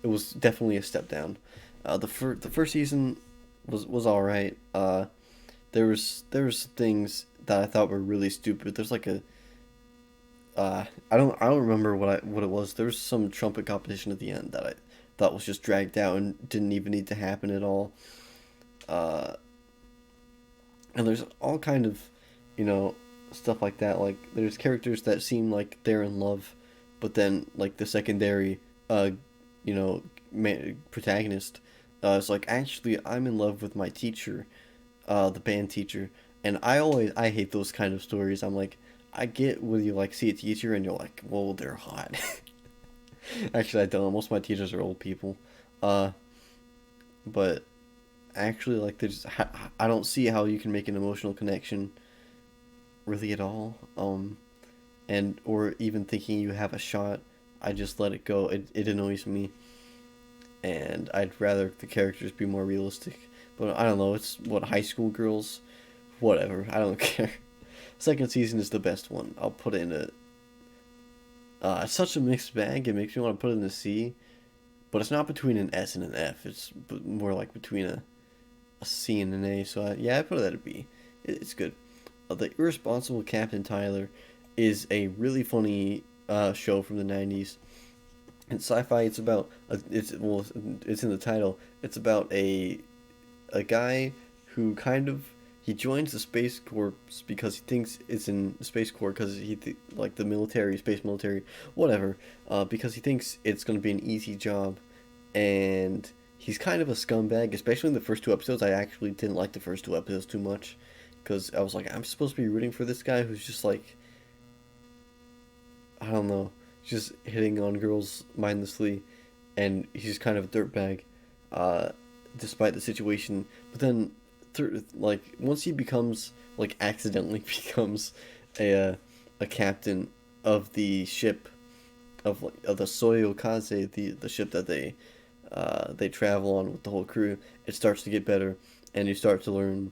it was definitely a step down. The first season was all right. There was things that I thought were really stupid. There's like a, I don't remember what it was. There was some trumpet competition at the end that I thought was just dragged out and didn't even need to happen at all. Uh, and there's all kind of, you know, stuff like that. Like there's characters that seem like they're in love, but then like the secondary, uh, protagonist, is like, actually I'm in love with my teacher, the band teacher. And I hate those kind of stories. I'm like, I get when you like see a teacher and you're like, whoa, they're hot. Actually, I don't. Most of my teachers are old people. Uh, but actually, like, I don't see how you can make an emotional connection really at all. And or even thinking you have a shot, I just let it go. It annoys me, and I'd rather the characters be more realistic. But I don't know. It's what, high school girls, whatever. I don't care. Second season is the best one. I'll put it in a. It's such a mixed bag. It makes me want to put it in a C, but it's not between an S and an F. It's more like between a C and an A. So yeah, I put it at a B. It's good. The Irresponsible Captain Tyler is a really funny, show from the '90s. In sci-fi, it's about it's in the title. It's about a guy who kind of, he joins the Space Corps because he thinks it's in the Space Corps because like the military, space military, whatever. Because he thinks it's going to be an easy job, and he's kind of a scumbag. Especially in the first two episodes, I actually didn't like the first two episodes too much, because I was like, I'm supposed to be rooting for this guy who's just like, I don't know, just hitting on girls mindlessly, and he's kind of a dirtbag, uh, despite the situation. But then, like once he becomes like accidentally becomes a captain of the ship of the Soyokaze, the ship that they travel on with the whole crew, it starts to get better, and you start to learn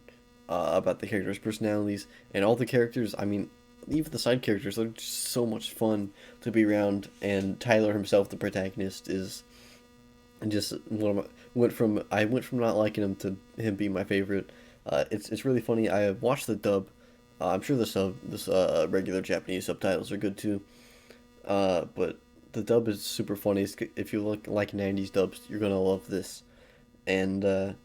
about the characters' personalities and all the characters. I mean, even the side characters are just so much fun to be around. And Tyler himself, the protagonist, is just one of my, I went from not liking him to him being my favorite. It's really funny. I have watched the dub. I'm sure this regular Japanese subtitles are good too. But the dub is super funny. If you like '90s dubs, you're gonna love this. And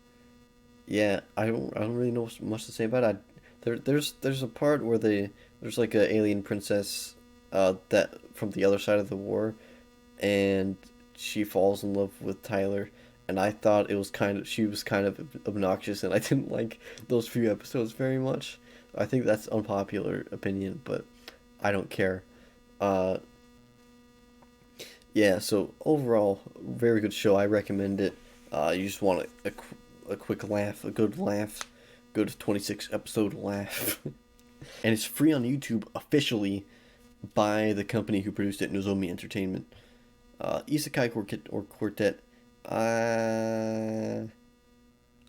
yeah, I don't really know much to say about it. There's a part where there's like a alien princess that from the other side of the war, and she falls in love with Tyler. And I thought she was kind of obnoxious, and I didn't like those few episodes very much. I think that's unpopular opinion, but I don't care. Uh, yeah, so overall, very good show. I recommend it. You just want a quick laugh, a good laugh, good 26 episode laugh. And it's free on YouTube officially by the company who produced it, Nozomi Entertainment. Isekai Quartet. Uh,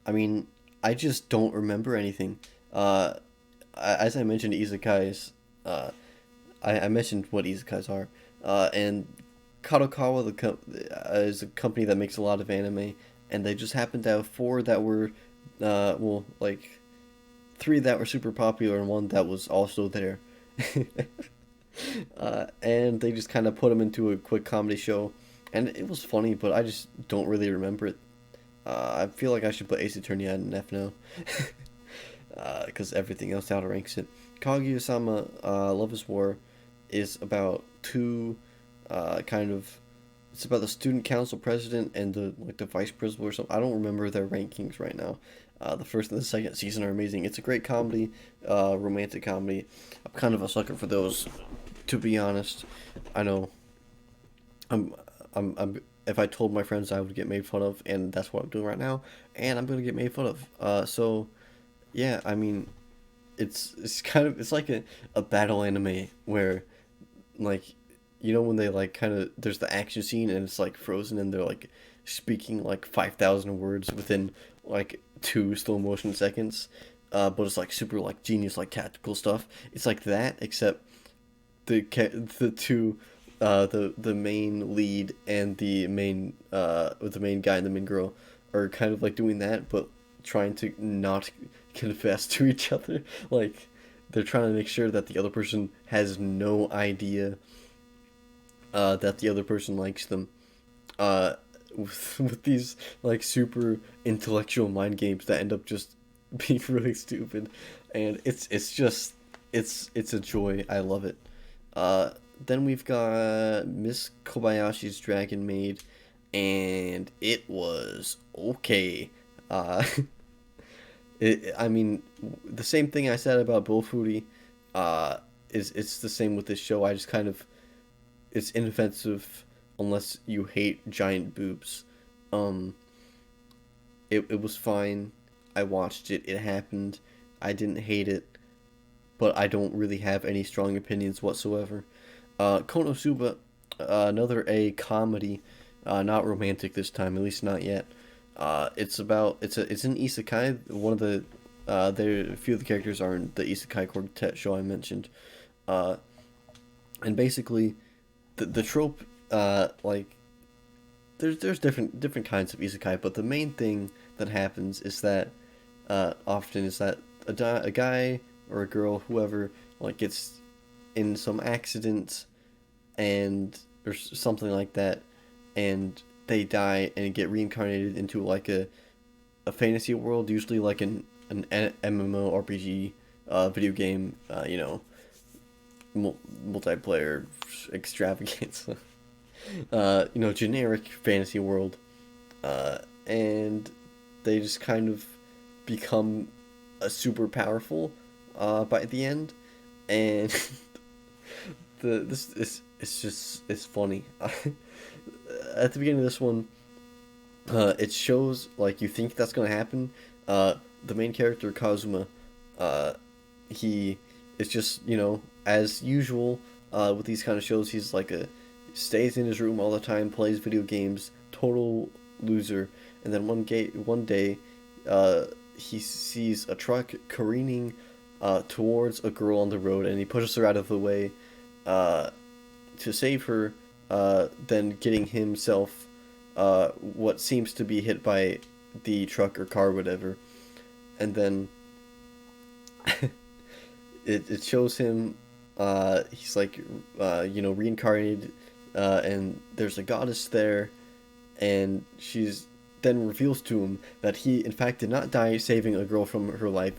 I mean, I just don't remember anything. Uh, as I mentioned, isekais. I mentioned what isekais are. And Kadokawa is a company that makes a lot of anime, and they just happened to have four that were, well, like three that were super popular and one that was also there. And they just kind of put them into a quick comedy show, and it was funny, but I just don't really remember it. I feel like I should put Ace Attorney at an F now, because everything else outranks it. Kaguya-sama, Love is War, is about two, kind of, it's about the student council president and the vice principal or something. I don't remember their rankings right now. The first and the second season are amazing. It's a great comedy, romantic comedy. I'm kind of a sucker for those, to be honest. I know. I'm, if I told my friends, I would get made fun of, and that's what I'm doing right now, and I'm gonna get made fun of. So, yeah, I mean, it's kind of, it's like a battle anime where, like, when they like kind of, there's the action scene and it's like frozen and they're like speaking like 5,000 words within like 2 slow motion seconds, but it's like super like genius like tactical stuff. It's like that, except the two, the main lead and the main guy and the main girl are kind of like doing that, but trying to not confess to each other. Like, they're trying to make sure that the other person has no idea that the other person likes them. Uh, with these like super intellectual mind games that end up just being really stupid, and it's a joy. I love it. Then we've got Miss Kobayashi's Dragon Maid, and it was okay. Uh, I mean, the same thing I said about Bofuri, it's the same with this show. I just kind of, it's inoffensive unless you hate giant boobs. Um, it was fine. I watched it. It happened. I didn't hate it, but I don't really have any strong opinions whatsoever. Konosuba, another a comedy, not romantic this time, at least not yet. It's an isekai. One of the there a few of the characters are in the Isekai Quartet show I mentioned. Uh, and basically, the trope, like, there's different kinds of isekai, but the main thing that happens is that, often is that a guy or a girl, whoever, like, gets in some accident and or something like that, and they die and get reincarnated into like a fantasy world, usually like an MMORPG video game, multiplayer extravaganza. Generic fantasy world, and they just kind of become super powerful by the end, and it's funny. At the beginning of this one, it shows like you think that's gonna happen. The main character Kazuma, he is just as usual with these kind of shows. He's like stays in his room all the time, plays video games, total loser. And then one day, he sees a truck careening towards a girl on the road, and he pushes her out of the way to save her. Then getting himself what seems to be hit by the truck or car, whatever. And then it shows him he's like reincarnated, and there's a goddess there, and she's then reveals to him that he in fact did not die saving a girl from her life.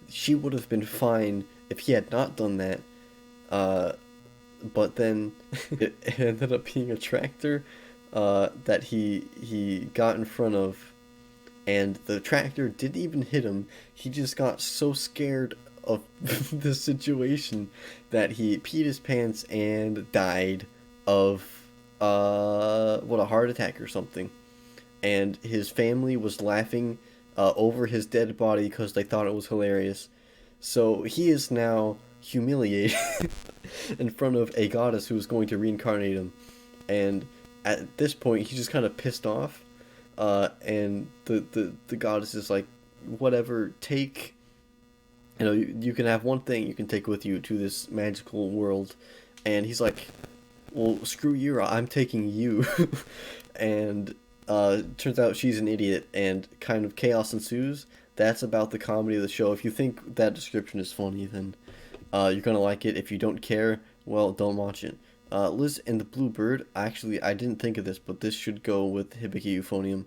She would have been fine if he had not done that, but then it ended up being a tractor that he got in front of, and the tractor didn't even hit him. He just got so scared of the situation that he peed his pants and died of a heart attack or something. And his family was laughing over his dead body because they thought it was hilarious. So he is now humiliated in front of a goddess who is going to reincarnate him. And at this point, he's just kind of pissed off. And the goddess is like, whatever, take, you can have one thing you can take with you to this magical world. And he's like, well, screw you, I'm taking you. And turns out she's an idiot, and kind of chaos ensues. That's about the comedy of the show. If you think that description is funny, then you're gonna like it. If you don't care, well, don't watch it. Liz and the Bluebird. Actually, I didn't think of this, but this should go with Hibiki Euphonium.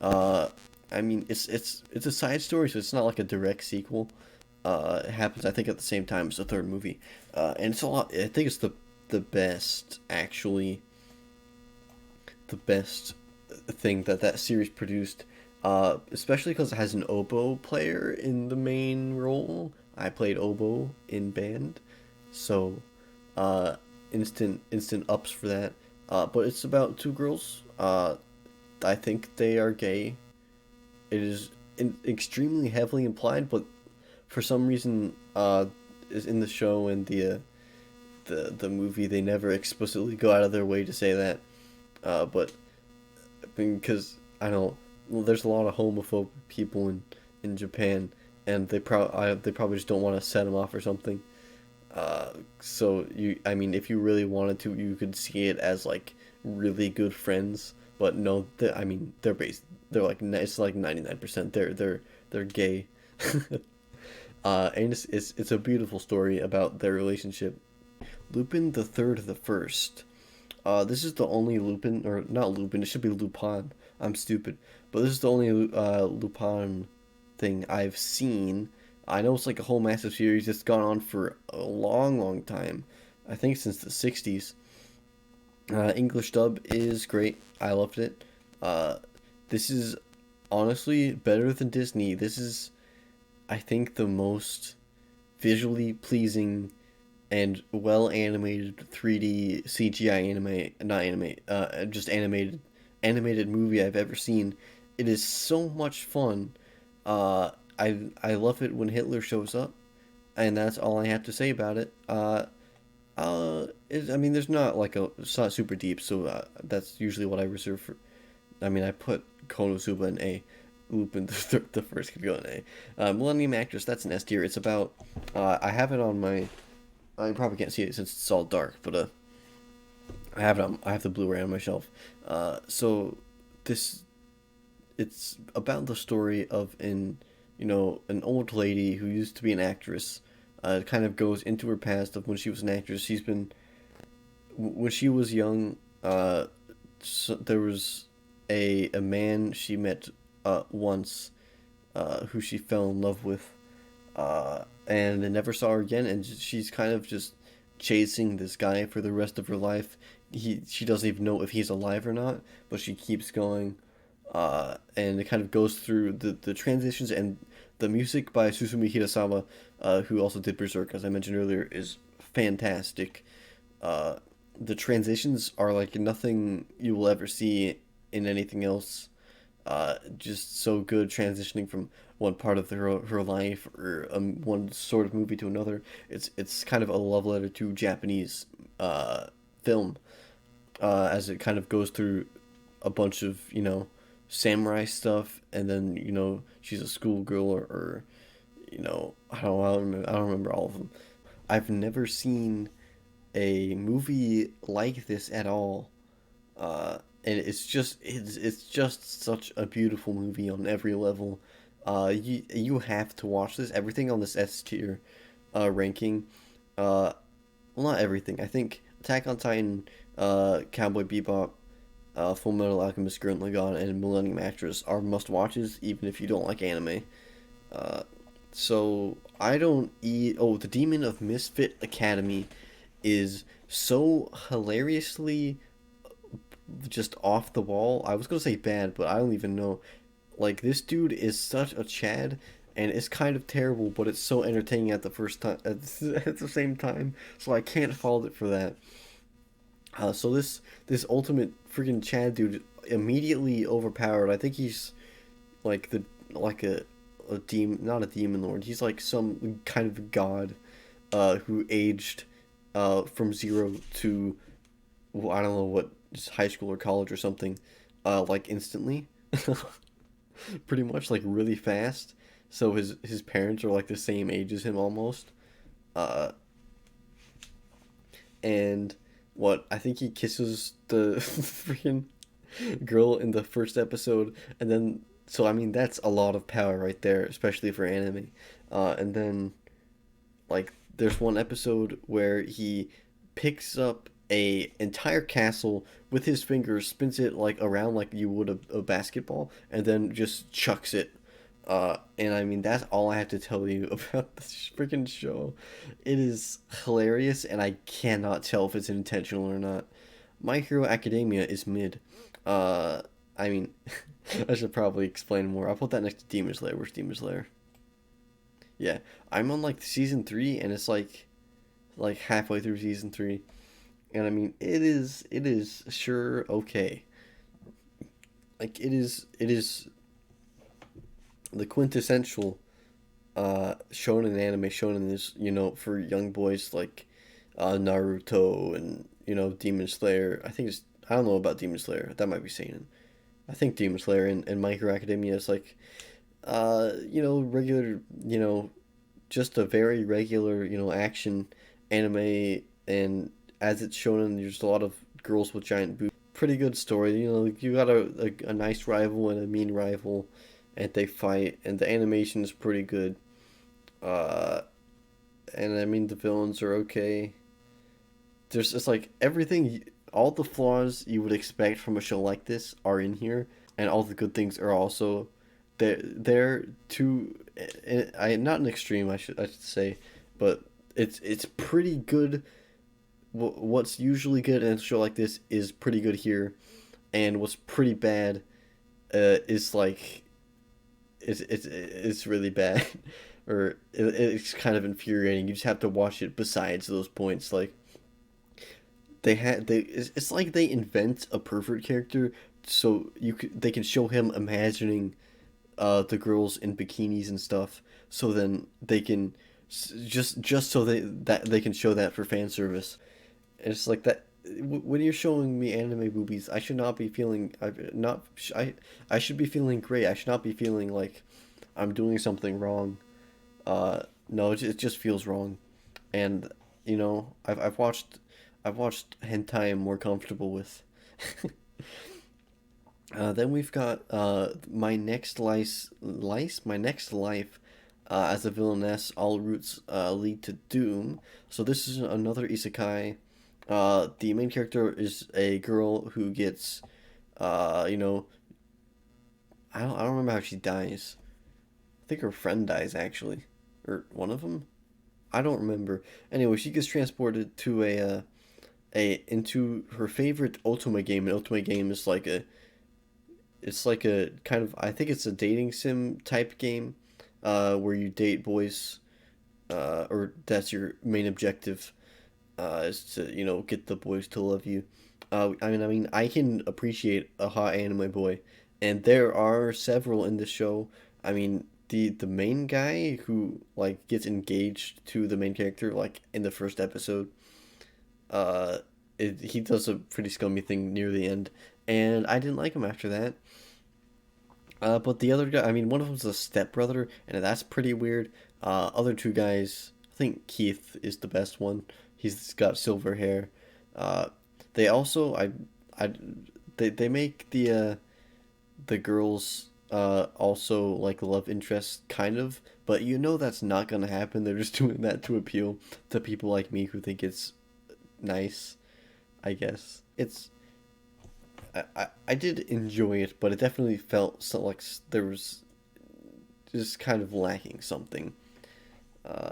I mean, it's a side story, so it's not like a direct sequel. It happens, I think, at the same time as the third movie, and it's a lot. I think it's the best, actually, the best thing that series produced, especially because it has an oboe player in the main role. I played oboe in band, so instant ups for that. But it's about two girls. I think they are gay. It is extremely heavily implied, but for some reason, is in the show and the movie, they never explicitly go out of their way to say that. But because I don't, well, there's a lot of homophobic people in Japan, and they probably just don't want to set them off or something. So I mean, if you really wanted to, you could see it as like really good friends. But no, I mean, they're like, it's like 99%. They're gay. And it's a beautiful story about their relationship. Lupin the First. This is the only Lupin, or not Lupin, it should be Lupin. I'm stupid. But this is the only Lupin thing I've seen. I know it's like a whole massive series. It's gone on for a long, long time. I think since the 60s. English dub is great. I loved it. This is honestly better than Disney. This is, I think, the most visually pleasing and well animated 3D CGI just animated movie I've ever seen. It is so much fun. I love it when Hitler shows up, and that's all I have to say about it. I mean, there's not like it's not super deep, so that's usually what I reserve for. I mean, I put Konosuba in A. Lupin the First could go in A. Millennium Actress, that's an S tier. It's about, I have it on my, you probably can't see it since it's all dark, but I have the Blu-ray on my shelf. So it's about the story of an old lady who used to be an actress. It kind of goes into her past of when she was an actress. When she was young, so there was a man she met once, who she fell in love with, and never saw her again. And she's kind of just chasing this guy for the rest of her life. She doesn't even know if he's alive or not, but she keeps going. And it kind of goes through the transitions, and the music by Susumi Hirasawa, who also did Berserk, as I mentioned earlier, is fantastic. The transitions are like nothing you will ever see in anything else. Just so good transitioning from one part of her life or one sort of movie to another. It's kind of a love letter to Japanese film, as it kind of goes through a bunch of samurai stuff, and then she's a schoolgirl, or I don't remember all of them. I've never seen a movie like this at all, and it's just such a beautiful movie on every level. You have to watch this. Everything on this S tier ranking, well, not everything. I think Attack on Titan, Cowboy Bebop, Full Metal Alchemist, Gurren Lagann, and Millennium Actress are must watches, even if you don't like anime. Uh, so I don't eat. Oh, the Demon of Misfit Academy is so hilariously just off the wall. I was gonna say bad, but I don't even know. Like, this dude is such a Chad, and it's kind of terrible, but it's so entertaining at the first time at the same time. So I can't fault it for that. So this ultimate freaking Chad dude immediately overpowered. I think he's like a demon, not a demon lord. He's like some kind of god, who aged, from zero to, well, I don't know what, just high school or college or something, like instantly, pretty much, like really fast. So his parents are like the same age as him almost, uh, and what, I think he kisses the freaking girl in the first episode, and then, so I mean that's a lot of power right there, especially for anime. And then, like, there's one episode where he picks up a entire castle with his fingers, spins it like around like you would a basketball, and then just chucks it. And I mean, that's all I have to tell you about this freaking show. It is hilarious, and I cannot tell if it's intentional or not. My Hero Academia is mid. Uh, I mean, I should probably explain more. I'll put that next to Demon Slayer. Where's Demon Slayer? Yeah, I'm on like season three, and it's like halfway through season three, and I mean it is sure okay. Like, it is the quintessential shonen anime. Shonen is, for young boys, like Naruto and Demon Slayer. I don't know about Demon Slayer. That might be seinen. I think Demon Slayer and My Hero Academia is like, regular, just a very regular, action anime. And as it's shown, there's a lot of girls with giant boobs. Pretty good story. You got a nice rival and a mean rival, and they fight, and the animation is pretty good. Uh, and I mean, the villains are okay. There's just like everything, all the flaws you would expect from a show like this are in here, and all the good things are also they're too, I not an extreme, I should say, but it's pretty good. What's usually good in a show like this is pretty good here, and what's pretty bad, is like, it's really bad, or it's kind of infuriating. You just have to watch it. Besides those points, like, it's like they invent a pervert character so they can show him imagining the girls in bikinis and stuff, so then they can just so that they can show that for fan service. And it's like that. When you're showing me anime boobies, I should not be feeling, I should be feeling great. I should not be feeling like I'm doing something wrong. No, it just feels wrong. And I've watched hentai I'm more comfortable with. Then we've got my next my next life, as a villainess. All routes lead to doom. So this is another isekai. The main character is a girl who gets, I don't remember how she dies. I think her friend dies actually, or one of them. I don't remember. Anyway, she gets transported to a into her favorite Ultima game. And Ultima game is like a it's like a kind of, I think it's a dating sim type game, where you date boys, or that's your main objective, is to get the boys to love you. I mean, I can appreciate a hot anime boy, and there are several in the show. I mean, the main guy who like gets engaged to the main character like in the first episode, uh, he does a pretty scummy thing near the end, and I didn't like him after that. But the other guy, I mean, one of them's a stepbrother, and that's pretty weird. Other two guys, I think Keith is the best one. He's got silver hair. Uh, they also, I, they make the girls also like love interest kind of, but that's not gonna happen. They're just doing that to appeal to people like me who think it's nice. I guess I did enjoy it, but it definitely felt so like there was just kind of lacking something.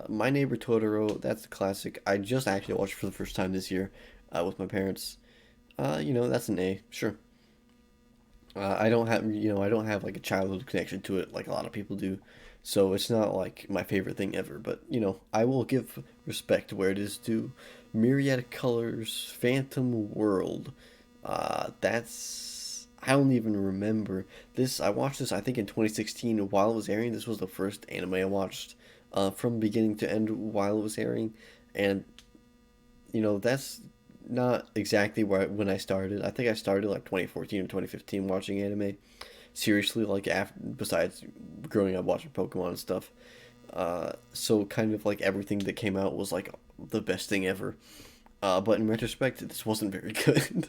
My Neighbor Totoro, that's a classic. I just actually watched for the first time this year, with my parents. That's an A, sure. I don't have like a childhood connection to it like a lot of people do, so it's not like my favorite thing ever. But I will give respect where it is due. Myriad Colors, Phantom World. That's I don't even remember this. I watched this I think in 2016 while it was airing. This was the first anime I watched, from beginning to end while it was airing, and that's not exactly where when I started. I think I started like 2014 or 2015 watching anime seriously, like after besides growing up watching Pokemon and stuff. So kind of like everything that came out was like the best thing ever. But in retrospect, this wasn't very good.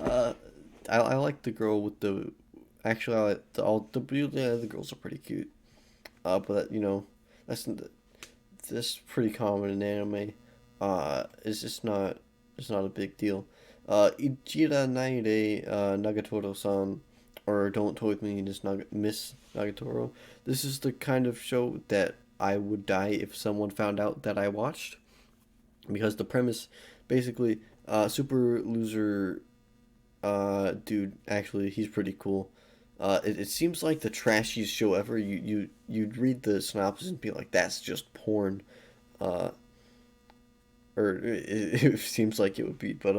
uh, I like the girl with the actually I like all the yeah, the girls are pretty cute. But that's that's pretty common in anime. It's just not it's not a big deal. Ichira Naide, Nagatoro-san, or Don't Toy With Me, just Miss Nagatoro. This is the kind of show that I would die if someone found out that I watched, because the premise, basically, super loser, dude. Actually, he's pretty cool. It seems like the trashiest show ever. You'd read the synopsis and be like, that's just porn. Uh, or it seems like it would be, but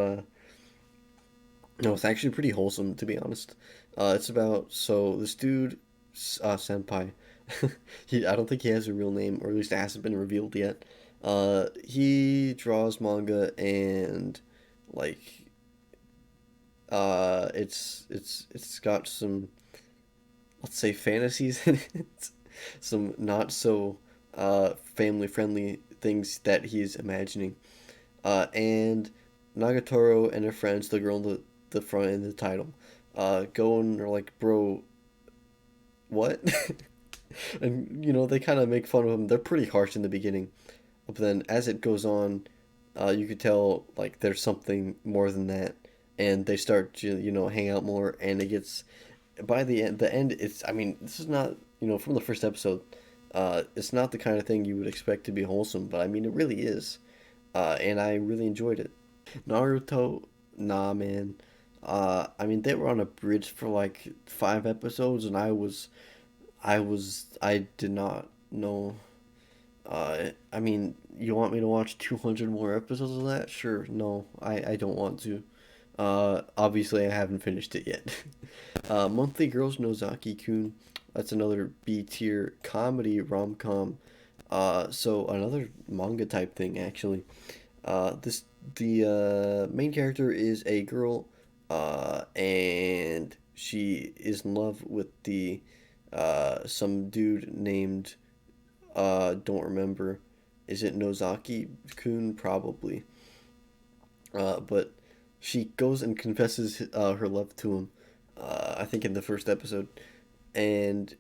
no, it's actually pretty wholesome to be honest. It's about so this dude, Senpai, I don't think he has a real name, or at least it hasn't been revealed yet. He draws manga and like it's got some, let's say, fantasies in it, some not so family friendly things that he's imagining. And Nagatoro and her friends, the girl in the front in the title, go and are like, bro, what? And they kind of make fun of him. They're pretty harsh in the beginning, but then as it goes on, you could tell like there's something more than that, and they start to hang out more, and it gets by the end. It's, I mean, this is not, from the first episode. It's not the kind of thing you would expect to be wholesome, but I mean it really is, and I really enjoyed it. Naruto, nah, man. I mean, they were on a bridge for like 5 episodes, and I did not know. I mean, you want me to watch 200 more episodes of that? Sure. No, I don't want to. Obviously, I haven't finished it yet. Monthly Girls Nozaki-kun. That's another B tier comedy rom com. So another manga type thing actually. This the main character is a girl, and she is in love with the some dude named, don't remember. Is it Nozaki Kun? Probably. But she goes and confesses her love to him. I think in the first episode, and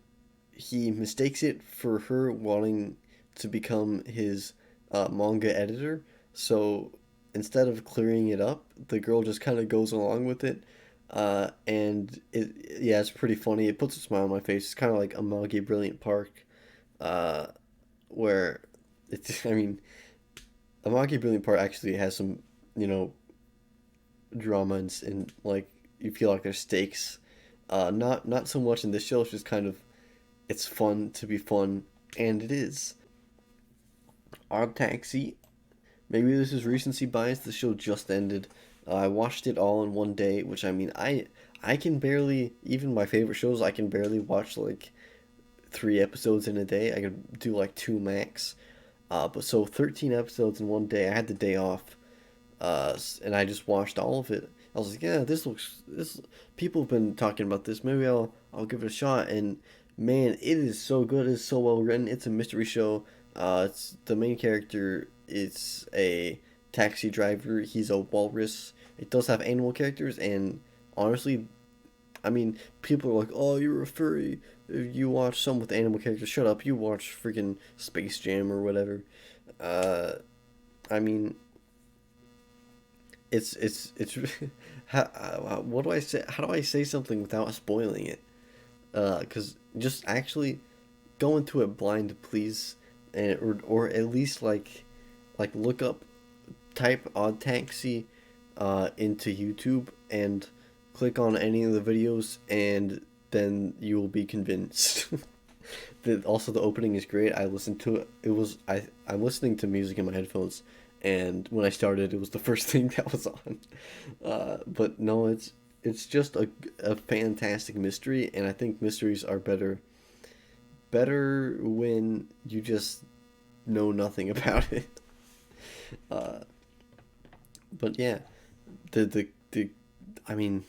he mistakes it for her wanting to become his manga editor. So instead of clearing it up, the girl just kind of goes along with it. And yeah, it's pretty funny. It puts a smile on my face. It's kind of like Amagi Brilliant Park, uh, where it's. I mean, Amagi Brilliant Park actually has some, you know, drama and like you feel like there's stakes. Not so much in this show. It's just kind of it's fun to be fun, and it is. Odd Taxi. Maybe this is recency bias. The show just ended. I watched it all in one day, which I mean, I can barely even my favorite shows. I can barely watch like 3 episodes in a day. I can do like two max. But so 13 episodes in one day. I had the day off, and I just watched all of it. I was like, yeah, this. People have been talking about this. Maybe I'll give it a shot. And man, it is so good. It's so well written. It's a mystery show. It's the main character. It's a taxi driver. He's a walrus. It does have animal characters, and honestly, I mean, people are like, "Oh, you're a furry. You watch some with animal characters. Shut up. You watch freaking Space Jam or whatever." Uh, I mean, it's what do I say? How do I say something without spoiling it? Cause just actually go into it blind, please, and or at least like look up type Odd Taxi, into YouTube and click on any of the videos, and then you will be convinced. Also the opening is great. I listened to it. I'm listening to music in my headphones, and when I started, it was the first thing that was on. But no, it's just a fantastic mystery, and I think mysteries are better when you just know nothing about it. Uh, but yeah, the I mean,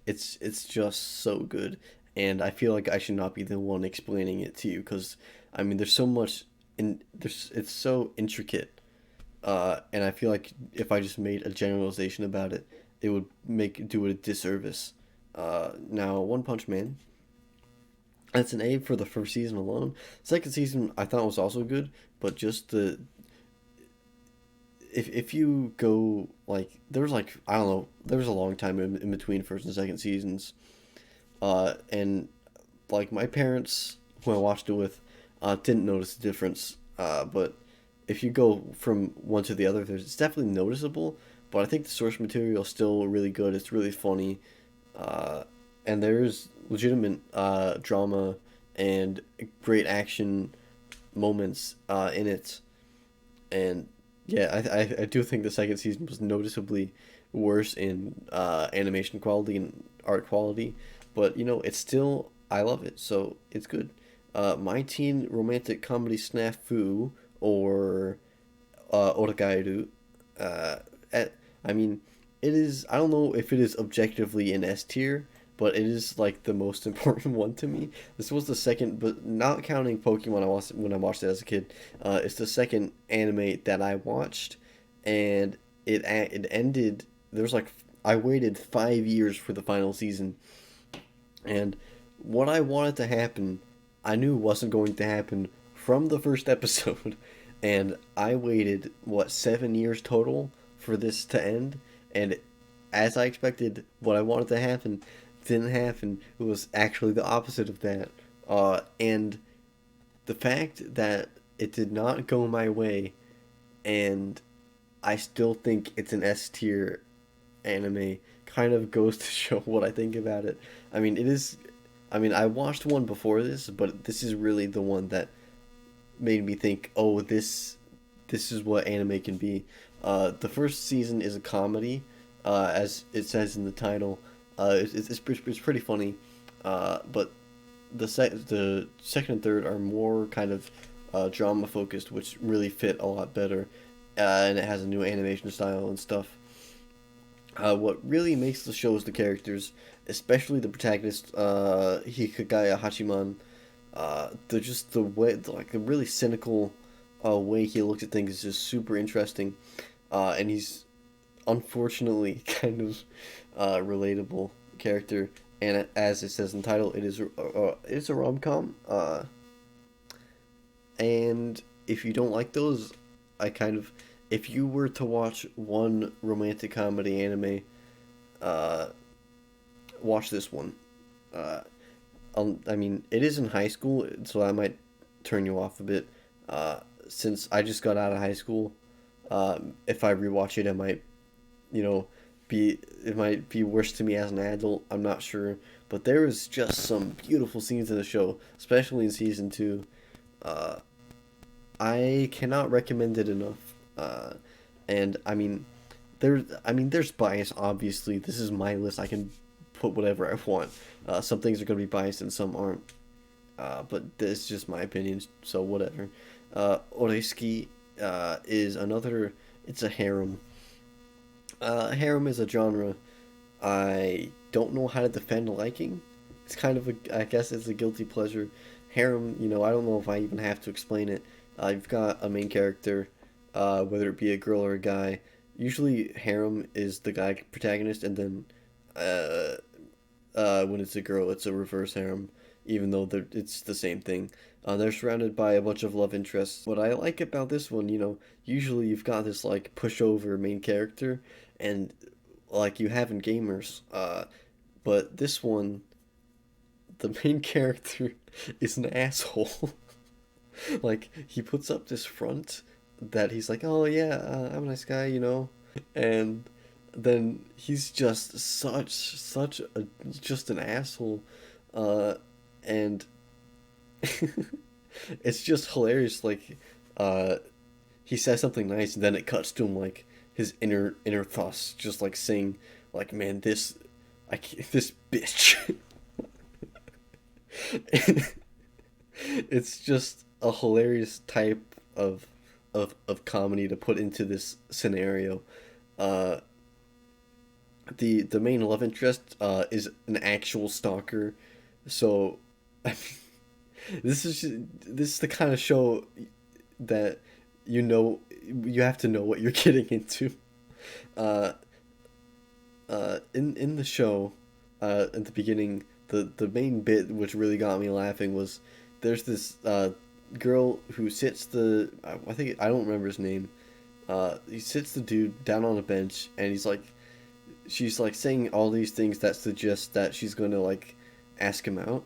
it's just so good, and I feel like I should not be the one explaining it to you because I mean, there's so much in there's it's so intricate, and I feel like if I just made a generalization about it, it would do it a disservice. Now One Punch Man. That's an A for the first season alone. Second season I thought was also good, but just the if you go like there's like I don't know there was a long time in between first and second seasons, and like my parents who I watched it with, didn't notice the difference, but if you go from one to the other, it's definitely noticeable. But I think the source material is still really good. It's really funny, uh, and there's legitimate drama and great action moments in it. And yeah, I do think the second season was noticeably worse in animation quality and art quality, but you know it's still I love it, so it's good. My teen romantic comedy snafu or Otakairu. Uh, at, I mean, it is. I don't know if it is objectively an S tier, but it is like the most important one to me. This was the second, but not counting Pokemon I watched when I watched it as a kid. It's the second anime that I watched, and it ended. There was like I waited 5 years for the final season, and what I wanted to happen, I knew wasn't going to happen from the first episode, and I waited what 7 years total for this to end, and as I expected, what I wanted to happen didn't happen. It was actually the opposite of that. And the fact that it did not go my way, and I still think it's an S tier anime, kind of goes to show what I think about it. I mean, it is. I mean, I watched one before this, but this is really the one that made me think, oh, this is what anime can be. The first season is a comedy, as it says in the title. It's pretty funny, but the second and third are more kind of drama focused, which really fit a lot better, and it has a new animation style and stuff. What really makes the show is the characters, especially the protagonist, Hikagaya Hachiman. The just the way, like the really cynical way he looks at things is just super interesting, and he's unfortunately kind of relatable character. And as it says in the title, it's a rom com. And if you don't like those, I kind of if you were to watch one romantic comedy anime, uh, watch this one. Uh, I mean, it is in high school, so I might turn you off a bit. Since I just got out of high school, if I rewatch it, you know, it might be worse to me as an adult. I'm not sure, but there is just some beautiful scenes in the show, especially in season two. Uh, I cannot recommend it enough. And there's bias. Obviously, this is my list. I can put whatever I want. Some things are gonna be biased and some aren't. But this is just my opinion, so whatever. Oresuki is another. It's a harem. Harem is a genre I don't know how to defend liking. It's kind of I guess it's a guilty pleasure. Harem, I don't know if I even have to explain it. You've got a main character, whether it be a girl or a guy. Usually, harem is the guy protagonist, and then uh, when it's a girl, it's a reverse harem, even though it's the same thing. They're surrounded by a bunch of love interests. What I like about this one, usually you've got this like pushover main character, and like you have in gamers. But this one, the main character is an asshole. Like he puts up this front that he's like, oh yeah, I'm a nice guy, and then he's just just an asshole, and it's just hilarious. Like, he says something nice, and then it cuts to him like his inner thoughts, just like saying, like, man, this bitch. It's just a hilarious type of comedy to put into this scenario. Uh, the main love interest is an actual stalker, so I mean, this is the kind of show that you have to know what you're getting into. Uh, in the show, at the beginning, the main bit which really got me laughing was there's this girl who sits I don't remember his name. He sits the dude down on a bench, and she's like saying all these things that suggest that she's going to like ask him out,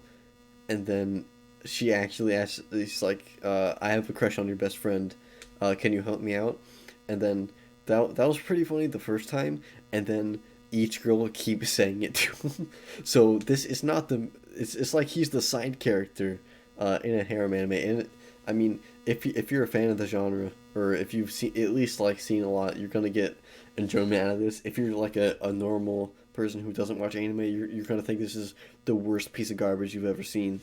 and then she actually asks, he's like, I have a crush on your best friend, can you help me out? And then that was pretty funny the first time, and then each girl will keep saying it to him. So this is not it's like he's the side character in a harem anime. And I mean, if you're a fan of the genre, or if you've seen a lot, you're gonna get enjoyment out of this. If you're like a normal person who doesn't watch anime, you're gonna think this is the worst piece of garbage you've ever seen.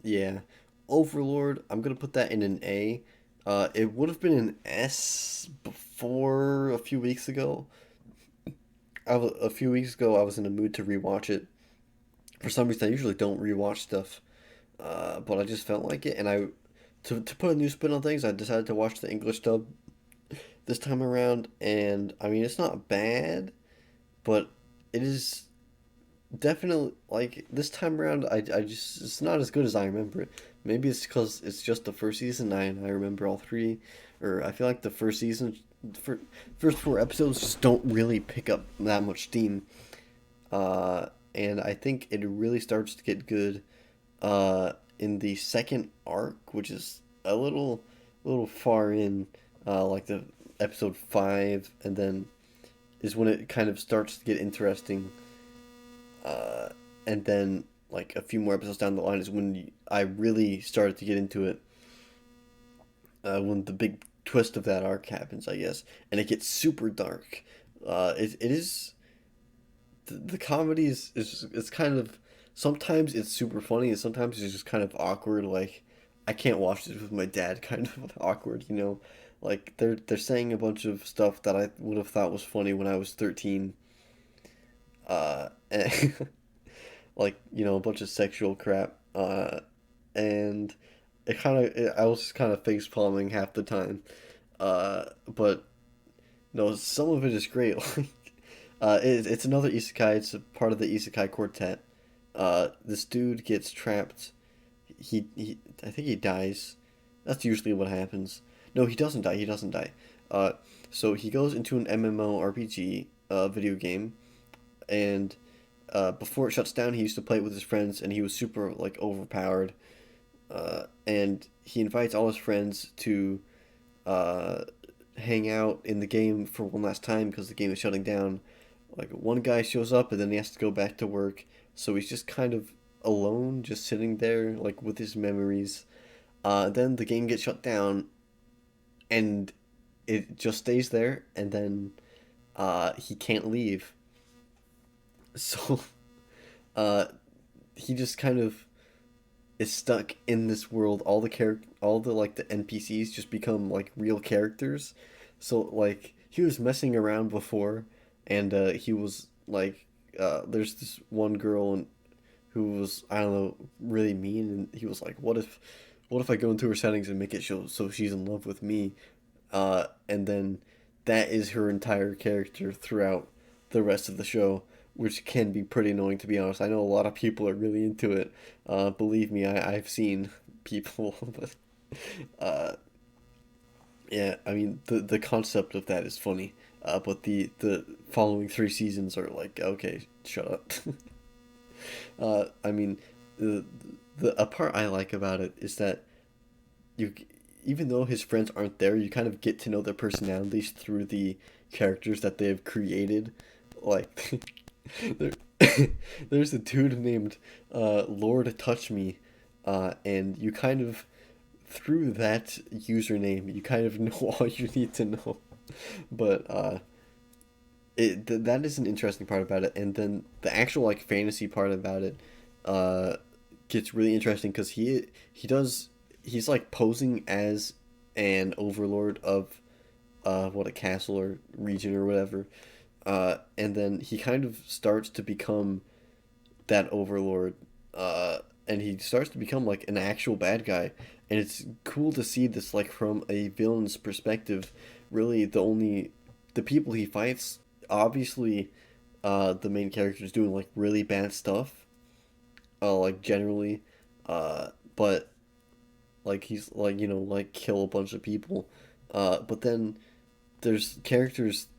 Yeah, Overlord, I'm gonna put that in an A. It would have been an S before a few weeks ago. A few weeks ago, I was in a mood to rewatch it. For some reason, I usually don't rewatch stuff, but I just felt like it, and to put a new spin on things, I decided to watch the English dub this time around, and I mean, it's not bad, but it is definitely like this time around. I just it's not as good as I remember it. Maybe it's because it's just the first season, and I remember all three, or I feel like the first season, the first four episodes just don't really pick up that much steam. And I think it really starts to get good in the second arc, which is a little far in, like the episode 5, and then is when it kind of starts to get interesting. And then like a few more episodes down the line is when I really started to get into it. When the big twist of that arc happens, I guess, and it gets super dark. It is the comedy is it's kind of, sometimes it's super funny, and sometimes it's just kind of awkward. Like I can't watch this with my dad. Kind of awkward. Like they're saying a bunch of stuff that I would have thought was funny when I was 13. And like a bunch of sexual crap. And I was just kind of face palming half the time. But no, some of it is great. Like, it's another isekai. It's a part of the isekai quartet. This dude gets trapped. I think he dies. That's usually what happens. No, he doesn't die. He doesn't die. So he goes into an MMORPG video game, and before it shuts down, he used to play it with his friends, and he was super like overpowered. And he invites all his friends to uh, hang out in the game for one last time because the game is shutting down. Like one guy shows up and then he has to go back to work, so he's just kind of alone, just sitting there like with his memories. Then the game gets shut down, and it just stays there, and then he can't leave. So uh, he just kind of is stuck in this world. All the like the NPCs just become like real characters. So like he was messing around before, and he was like, there's this one girl and who was, I don't know, really mean, and he was like, what if I go into her settings and make it show so she's in love with me, and then that is her entire character throughout the rest of the show, which can be pretty annoying, to be honest. I know a lot of people are really into it. Believe me, I've seen people, but uh, yeah, I mean the concept of that is funny. But the following three seasons are like, okay, shut up. I mean, the a part I like about it is that you, even though his friends aren't there, you kind of get to know their personalities through the characters that they have created. Like, there, there's a dude named Lord Touch Me, and you kind of, through that username, you kind of know all you need to know. But that is an interesting part about it, and then the actual like fantasy part about it uh, gets really interesting because he's like posing as an overlord of what, a castle or region or whatever, and then he kind of starts to become that overlord, and he starts to become like an actual bad guy, and it's cool to see this like from a villain's perspective. Really, the people he fights, obviously, the main character is doing like really bad stuff, like generally, but like he's like, like kill a bunch of people, but then there's characters,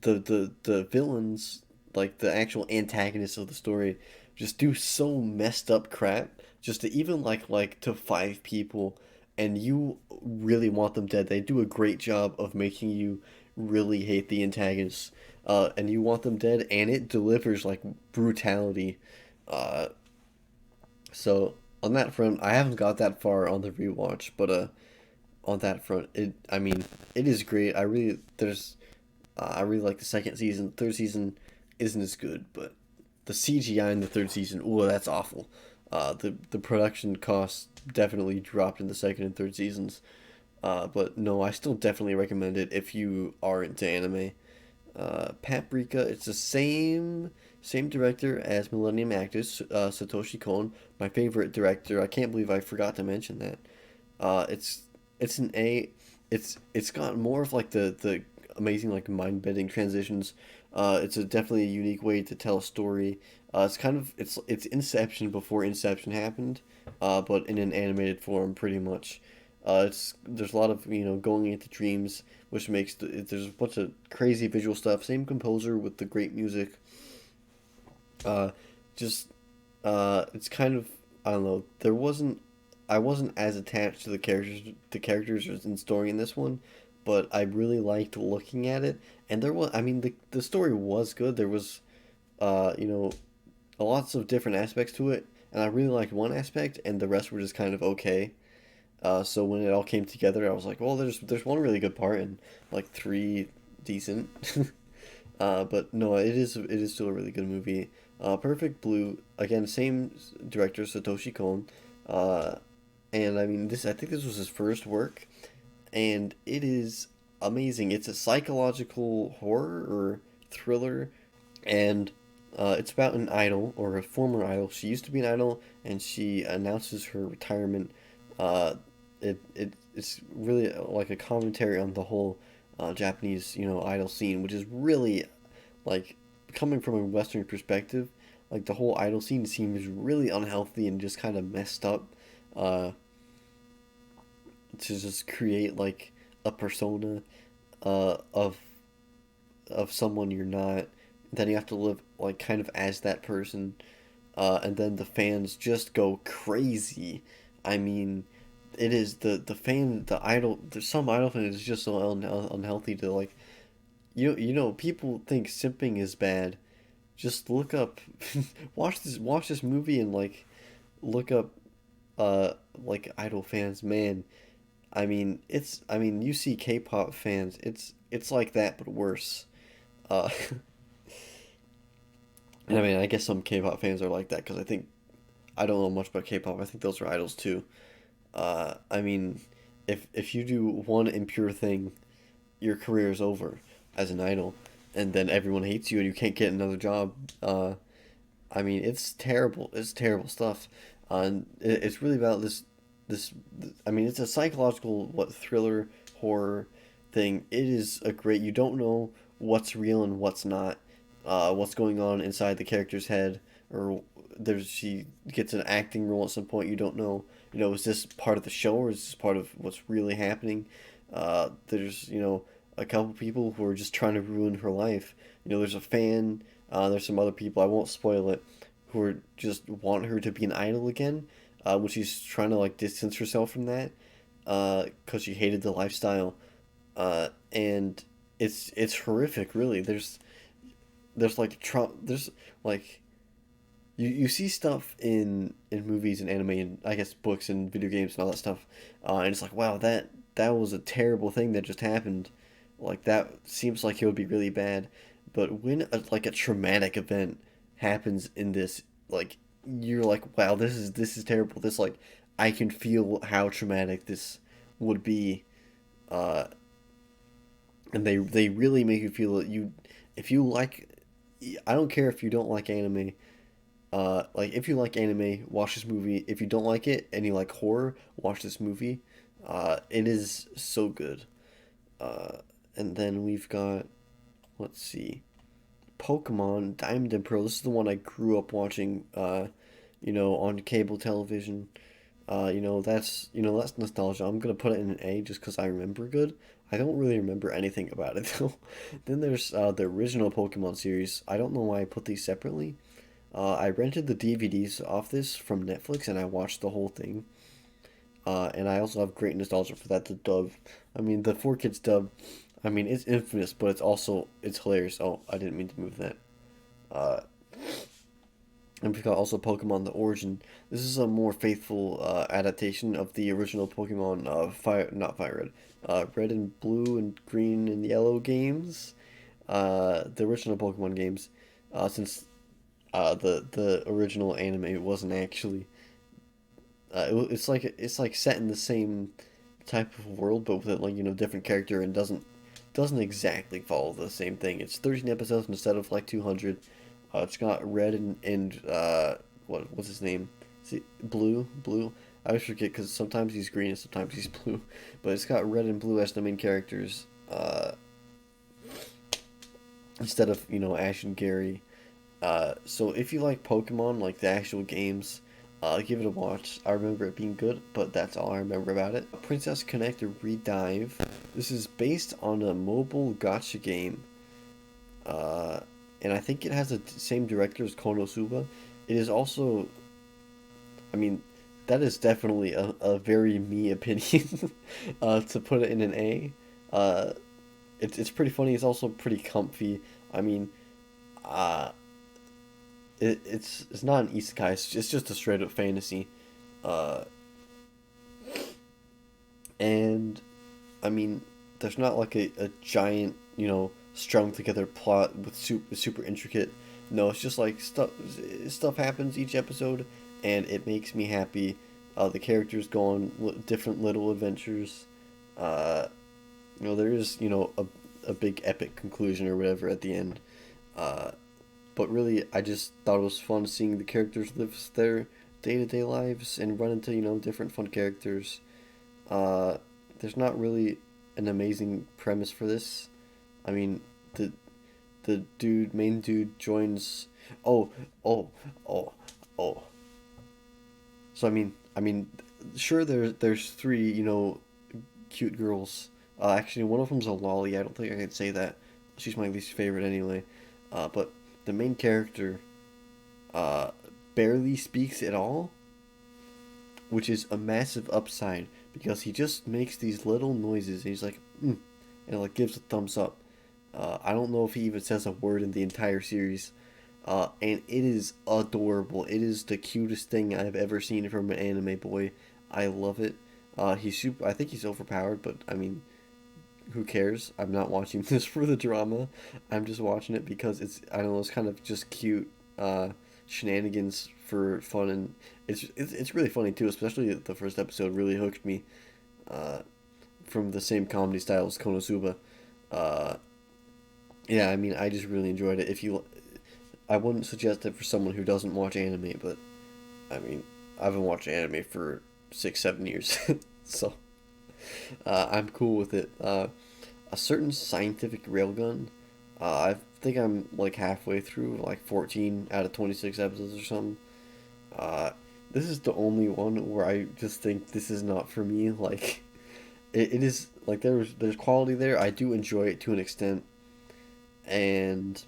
the villains, like the actual antagonists of the story, just do so messed up crap, just to even like to five people, and you really want them dead. They do a great job of making you really hate the antagonists, and you want them dead, and it delivers like brutality. Uh, so on that front, I haven't got that far on the rewatch, but on that front, I mean, it is great. I really like the second season. Third season isn't as good, but the CGI in the third season, ooh, that's awful. The production costs definitely dropped in the second and third seasons. But no, I still definitely recommend it if you are into anime. Paprika, it's the same director as Millennium Actress, Satoshi Kon, my favorite director. I can't believe I forgot to mention that. It's an A. It's got more of like the amazing like mind bending transitions. It's a definitely a unique way to tell a story. It's kind of it's Inception before Inception happened, but in an animated form, pretty much. There's a lot of going into dreams, which makes there's a bunch of crazy visual stuff. Same composer with the great music. Uh, just it's kind of, I don't know. I wasn't as attached to the characters in story in this one, but I really liked looking at it. And there was, I mean, the story was good. There was, you know, lots of different aspects to it, and I really liked one aspect, and the rest were just kind of okay. So when it all came together, I was like, well, there's one really good part and like three decent. But no, it is still a really good movie. Perfect Blue, again, same director, Satoshi Kon. Uh, and I mean, I think this was his first work, and it is amazing. It's a psychological horror or thriller, and it's about an idol, or a former idol. She used to be an idol, and she announces her retirement. Uh, it's really like a commentary on the whole Japanese, idol scene, which is really like, coming from a Western perspective. Like the whole idol scene seems really unhealthy and just kind of messed up. Uh, to just create like a persona of someone you're not, then you have to live like kind of as that person, and then the fans just go crazy. I mean, it is the idol. There's some idol fans is just so unhealthy to like. People think simping is bad. Just look up, watch this movie and like look up like idol fans. Man, you see K-pop fans. It's like that but worse. Uh, and I mean, I guess some K-pop fans are like that because I don't know much about K-pop. I think those are idols too. I mean, if you do one impure thing, your career is over as an idol, and then everyone hates you and you can't get another job. I mean, it's terrible. It's terrible stuff. And it's really about this. I mean, it's a psychological thriller horror thing. It is a great. You don't know what's real and what's not. What's going on inside the character's head, or she gets an acting role at some point. You don't know. Is this part of the show or is this part of what's really happening? There's a couple people who are just trying to ruin her life. There's a fan. There's some other people. I won't spoil it. Who are just want her to be an idol again, when she's trying to like distance herself from that, because she hated the lifestyle, and it's horrific. Really, there's like there's like you see stuff in movies and anime and I guess books and video games and all that stuff, and it's like wow that was a terrible thing that just happened, like that seems like it would be really bad, but when a traumatic event happens in this, like you're like wow this is terrible, this like I can feel how traumatic this would be, uh, and they really make you feel that you if you like I don't care if you don't like anime. Like if you like anime, watch this movie. If you don't like it and you like horror, watch this movie. It is so good. And then we've got, let's see, Pokemon Diamond and Pearl. This is the one I grew up watching. On cable television. That's nostalgia. I'm gonna put it in an A just because I remember good. I don't really remember anything about it though. Then there's the original Pokemon series. I don't know why I put these separately. I rented the DVDs off this from Netflix and I watched the whole thing. And I also have great nostalgia for that. The dub, I mean, the 4Kids dub. I mean, it's infamous, but it's hilarious. Oh, I didn't mean to move that. Uh, and we've got also Pokemon The Origin. This is a more faithful adaptation of the original Pokemon not Fire Red, Red and Blue and Green and Yellow games. The original Pokemon games, since the original anime wasn't actually. It's like set in the same type of world, but with like different character and doesn't exactly follow the same thing. It's 13 episodes instead of like 200. It's got Red and what's his name? Is it Blue? I always forget because sometimes he's green and sometimes he's blue, but it's got Red and Blue as the main characters. Instead of Ash and Gary. So if you like Pokemon, like the actual games, give it a watch. I remember it being good, but that's all I remember about it. Princess Connect Redive. This is based on a mobile gacha game. And I think it has the same director as Konosuba. It is also, I mean, that is definitely a very me opinion, to put it in an A. It's pretty funny. It's also pretty comfy. I mean, uh, it's not an isekai. It's just a straight up fantasy, uh, and I mean, there's not like a giant strung together plot with super intricate. No, it's just like stuff happens each episode, and it makes me happy. The characters go on different little adventures. Uh, there is a big epic conclusion or whatever at the end. Uh, but really, I just thought it was fun seeing the characters live their day to day lives and run into different fun characters. Uh, there's not really an amazing premise for this. I mean, the main dude joins. Oh, oh, oh, oh. So sure there's three cute girls. Actually, one of them's a lolly. I don't think I can say that. She's my least favorite anyway. But the main character uh, barely speaks at all, which is a massive upside because he just makes these little noises. And he's like, and like gives a thumbs up. I don't know if he even says a word in the entire series. And it is adorable. It is the cutest thing I've ever seen from an anime boy. I love it. He's super. I think he's overpowered, but I mean, who cares? I'm not watching this for the drama. I'm just watching it because it's, I don't know, it's kind of just cute shenanigans for fun, and it's really funny too. Especially the first episode really hooked me. Uh, from the same comedy style as Konosuba. Uh, yeah, I mean, I just really enjoyed it. I wouldn't suggest it for someone who doesn't watch anime, but I mean, I've been watching anime for 6, 7 years, so I'm cool with it. A certain scientific railgun. I think I'm like halfway through, like 14 out of 26 episodes or something. Uh, this is the only one where I just think this is not for me. Like, it is like there's quality there. I do enjoy it to an extent, and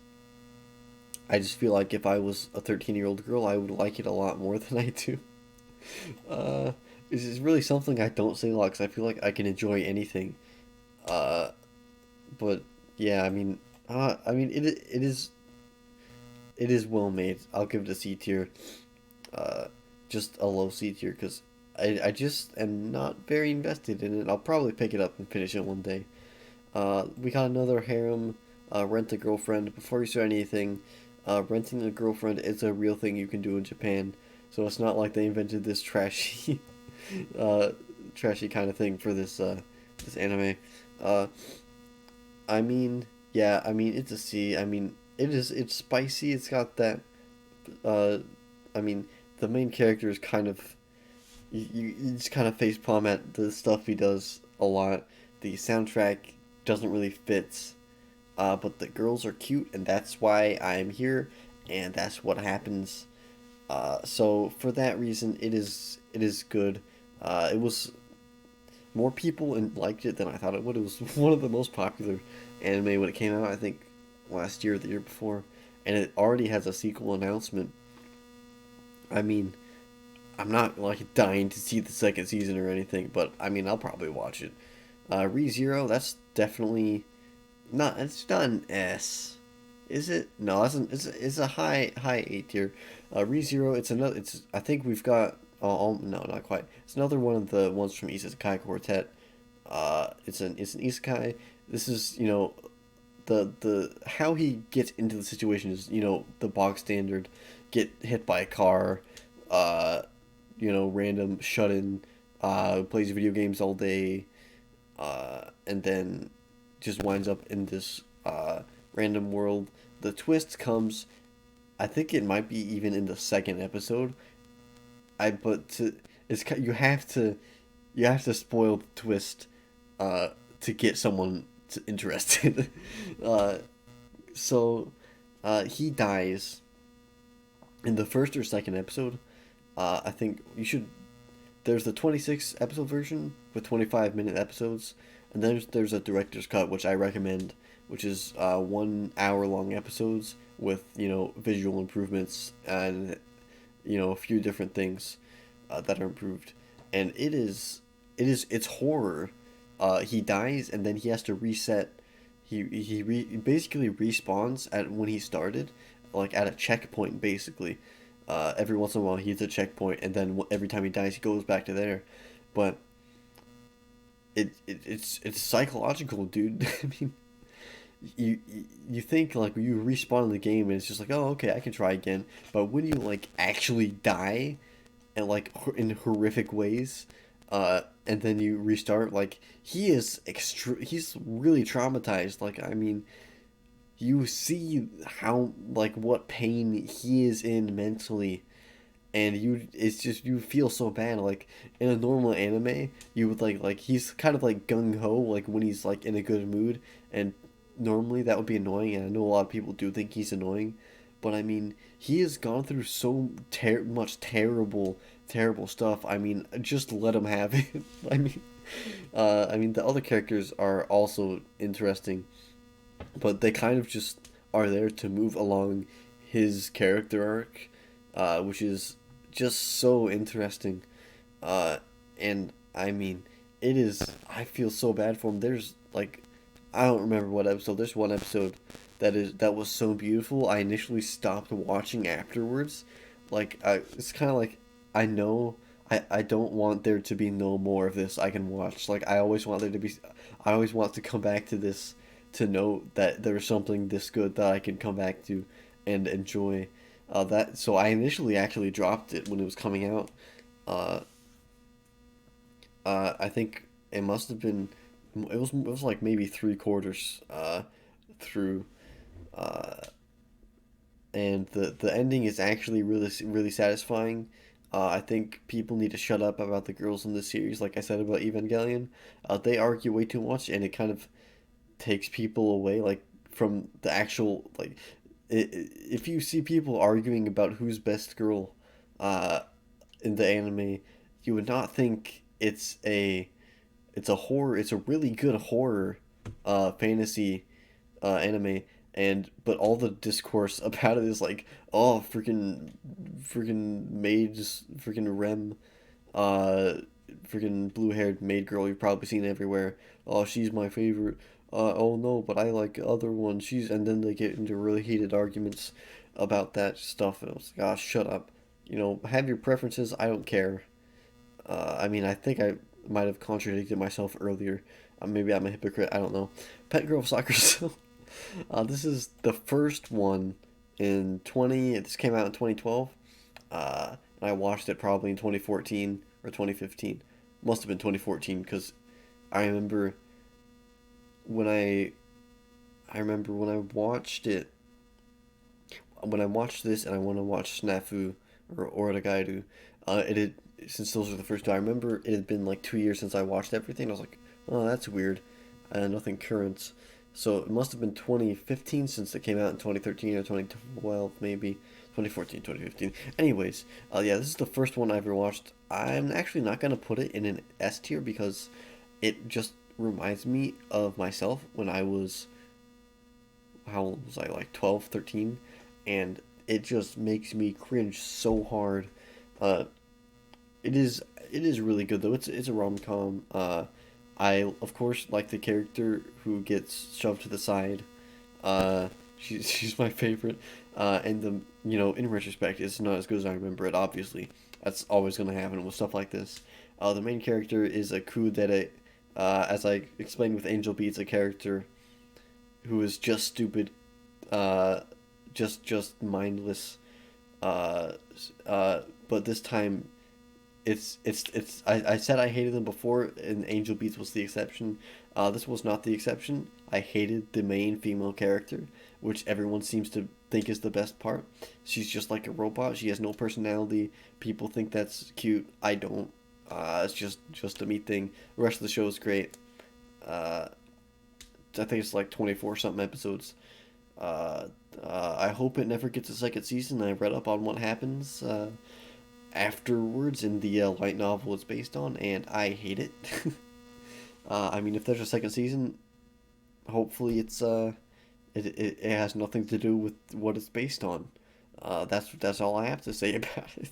I just feel like if I was a 13-year-old girl, I would like it a lot more than I do. Uh, it's really something I don't say a lot because I feel like I can enjoy anything. Uh, but yeah, I mean it is well made. I'll give it a C tier. Uh, just a low C tier because I just am not very invested in it. I'll probably pick it up and finish it one day. We got another harem. Rent a girlfriend. Before you start anything, renting a girlfriend is a real thing you can do in Japan. So it's not like they invented this trashy, uh, trashy kind of thing for this anime. Uh, I mean, yeah, I mean it's a C. I mean it's spicy. It's got that. Uh, I mean the main character is kind of you just kind of face palm at the stuff he does a lot. The soundtrack doesn't really fit, but the girls are cute, and that's why I'm here, and that's what happens. So for that reason, it is good. It was more people liked it than I thought it would. It was one of the most popular anime when it came out. I think last year or the year before, and it already has a sequel announcement. I mean, I'm not like dying to see the second season or anything, but I mean, I'll probably watch it. ReZero, that's definitely not. It's not an S, is it? No, it's a high A tier. ReZero, it's another. It's I think we've got. Oh, no, not quite. It's another one of the ones from Isekai Quartet. It's an isekai. This is the how he gets into the situation is the bog standard, get hit by a car, uh, random shut in, plays video games all day, and then just winds up in this random world. The twist comes, I think it might be even in the second episode. I but to it's you have to spoil the twist to get someone interested. uh, so he dies in the first or second episode. I think you should. There's the 26 episode version with 25-minute episodes, and then there's a director's cut, which I recommend, which is 1 hour long episodes with visual improvements and a few different things that are improved, and it's horror. He dies and then he has to reset. Basically respawns at when he started, like at a checkpoint basically. Every once in a while he hits a checkpoint, and then every time he dies he goes back to there, but it's psychological, dude. I mean, you think like you respawn in the game and it's just like, oh, okay, I can try again, but when you like actually die and like in horrific ways, and then you restart, like he's really traumatized. Like, I mean, you see how like what pain he is in mentally, and it's just you feel so bad. Like in a normal anime you would like he's kind of like gung-ho like when he's like in a good mood, and normally that would be annoying, and I know a lot of people do think he's annoying, but I mean he has gone through so much terrible stuff. I mean, just let him have it. I mean the other characters are also interesting, but they kind of just are there to move along his character arc, which is just so interesting. Uh, and I mean, it is. I feel so bad for him. There's like, I don't remember what episode. There's one episode that was so beautiful. I initially stopped watching afterwards. It's kind of like I know I don't want there to be no more of this I can watch. Like I always want there to be. I always want to come back to this to know that there's something this good that I can come back to and enjoy. That so I initially actually dropped it when it was coming out. Uh, I think it must have been it was like maybe three quarters through, uh, and the ending is actually really satisfying. I think people need to shut up about the girls in the series, like I said about Evangelion. They argue way too much, and it kind of takes people away like from the actual like. If you see people arguing about who's best girl, uh, in the anime, you would not think it's a horror. It's a really good horror, fantasy, anime, and but all the discourse about it is like, oh, freaking maids, freaking Rem, uh, freaking blue haired maid girl you've probably seen everywhere. Oh, she's my favorite. Oh no, but I like other ones. And then they get into really heated arguments about that stuff, and I was like, ah, shut up. Have your preferences. I don't care. I mean, I think I might have contradicted myself earlier. Maybe I'm a hypocrite. I don't know. Pet Girl Soccer. So, this is the first one in 20. This came out in 2012. And I watched it probably in 2014 or 2015. Must have been 2014 because I remember when I remember when I watched it. When I watched this and I want to watch Snafu or Oragairu, it had since those were the first two. I remember it had been like 2 years since I watched everything. I was like, oh, that's weird. Nothing current. So it must have been 2015 since it came out in 2013 or 2012 maybe. 2014, 2015. Anyways, yeah, this is the first one I ever watched. I'm actually not going to put it in an S tier because it just reminds me of myself when I was, how old was I, like 12, 13? And it just makes me cringe so hard. Uh, it is really good though. It's a rom com. I of course like the character who gets shoved to the side. She's my favorite. And in retrospect, it's not as good as I remember it. Obviously, that's always gonna happen with stuff like this. The main character is a Kudere. As I explained with Angel Beats, a character who is just stupid, just mindless. Uh, but this time I said I hated them before, and Angel Beats was the exception. This was not the exception. I hated the main female character, which everyone seems to think is the best part. She's just like a robot. She has no personality. People think that's cute. I don't. It's just a me thing. The rest of the show is great. Uh, I think it's like 24 something episodes. Uh, I hope it never gets a second season. I read up on what happens. Afterwards in the light novel it's based on, and I hate it. I mean, if there's a second season, hopefully it has nothing to do with what it's based on. That's all I have to say about it.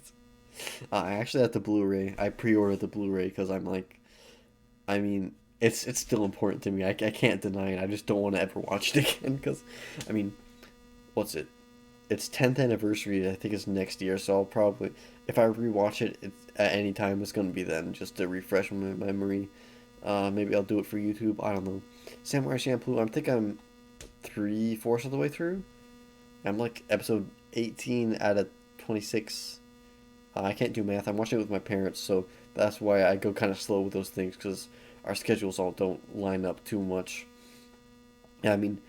I actually have the Blu-ray. I pre-ordered the Blu-ray because I'm like, I mean, it's still important to me. I can't deny it. I just don't want to ever watch it again because, I mean, what's it? Its 10th anniversary, I think, is next year, so I'll probably, if I rewatch it at any time, it's gonna be then, just to refresh my memory. Maybe I'll do it for YouTube. I don't know. Samurai Champloo. I'm 3/4 of the way through. I'm like episode 18 out of 26. I can't do math. I'm watching it with my parents, so that's why I go kind of slow with those things because our schedules all don't line up too much. Yeah, I mean,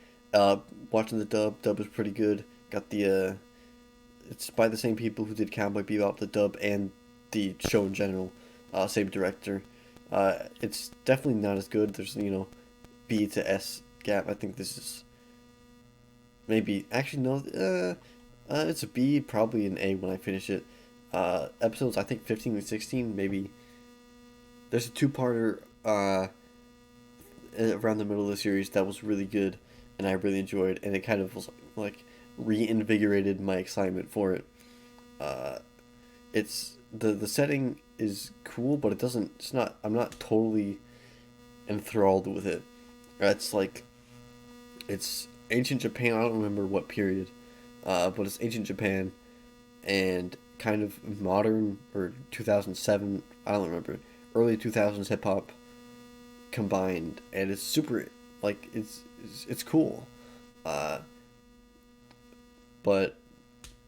watching the dub. Dub is pretty good. Got the it's by the same people who did Cowboy Bebop, the dub and the show in general. Same director. It's definitely not as good. There's B to S gap. I think this is maybe actually no. It's a B, probably an A when I finish it. Episodes I think 15 and 16 maybe. There's a two-parter around the middle of the series that was really good, and I really enjoyed. And it kind of was like reinvigorated my excitement for it. Uh, it's the setting is cool, but it doesn't. It's not. I'm not totally enthralled with it. It's like it's ancient Japan. I don't remember what period, but it's ancient Japan and kind of modern or 2007. I don't remember. Early 2000s hip hop combined, and it's super like it's cool. Uh, but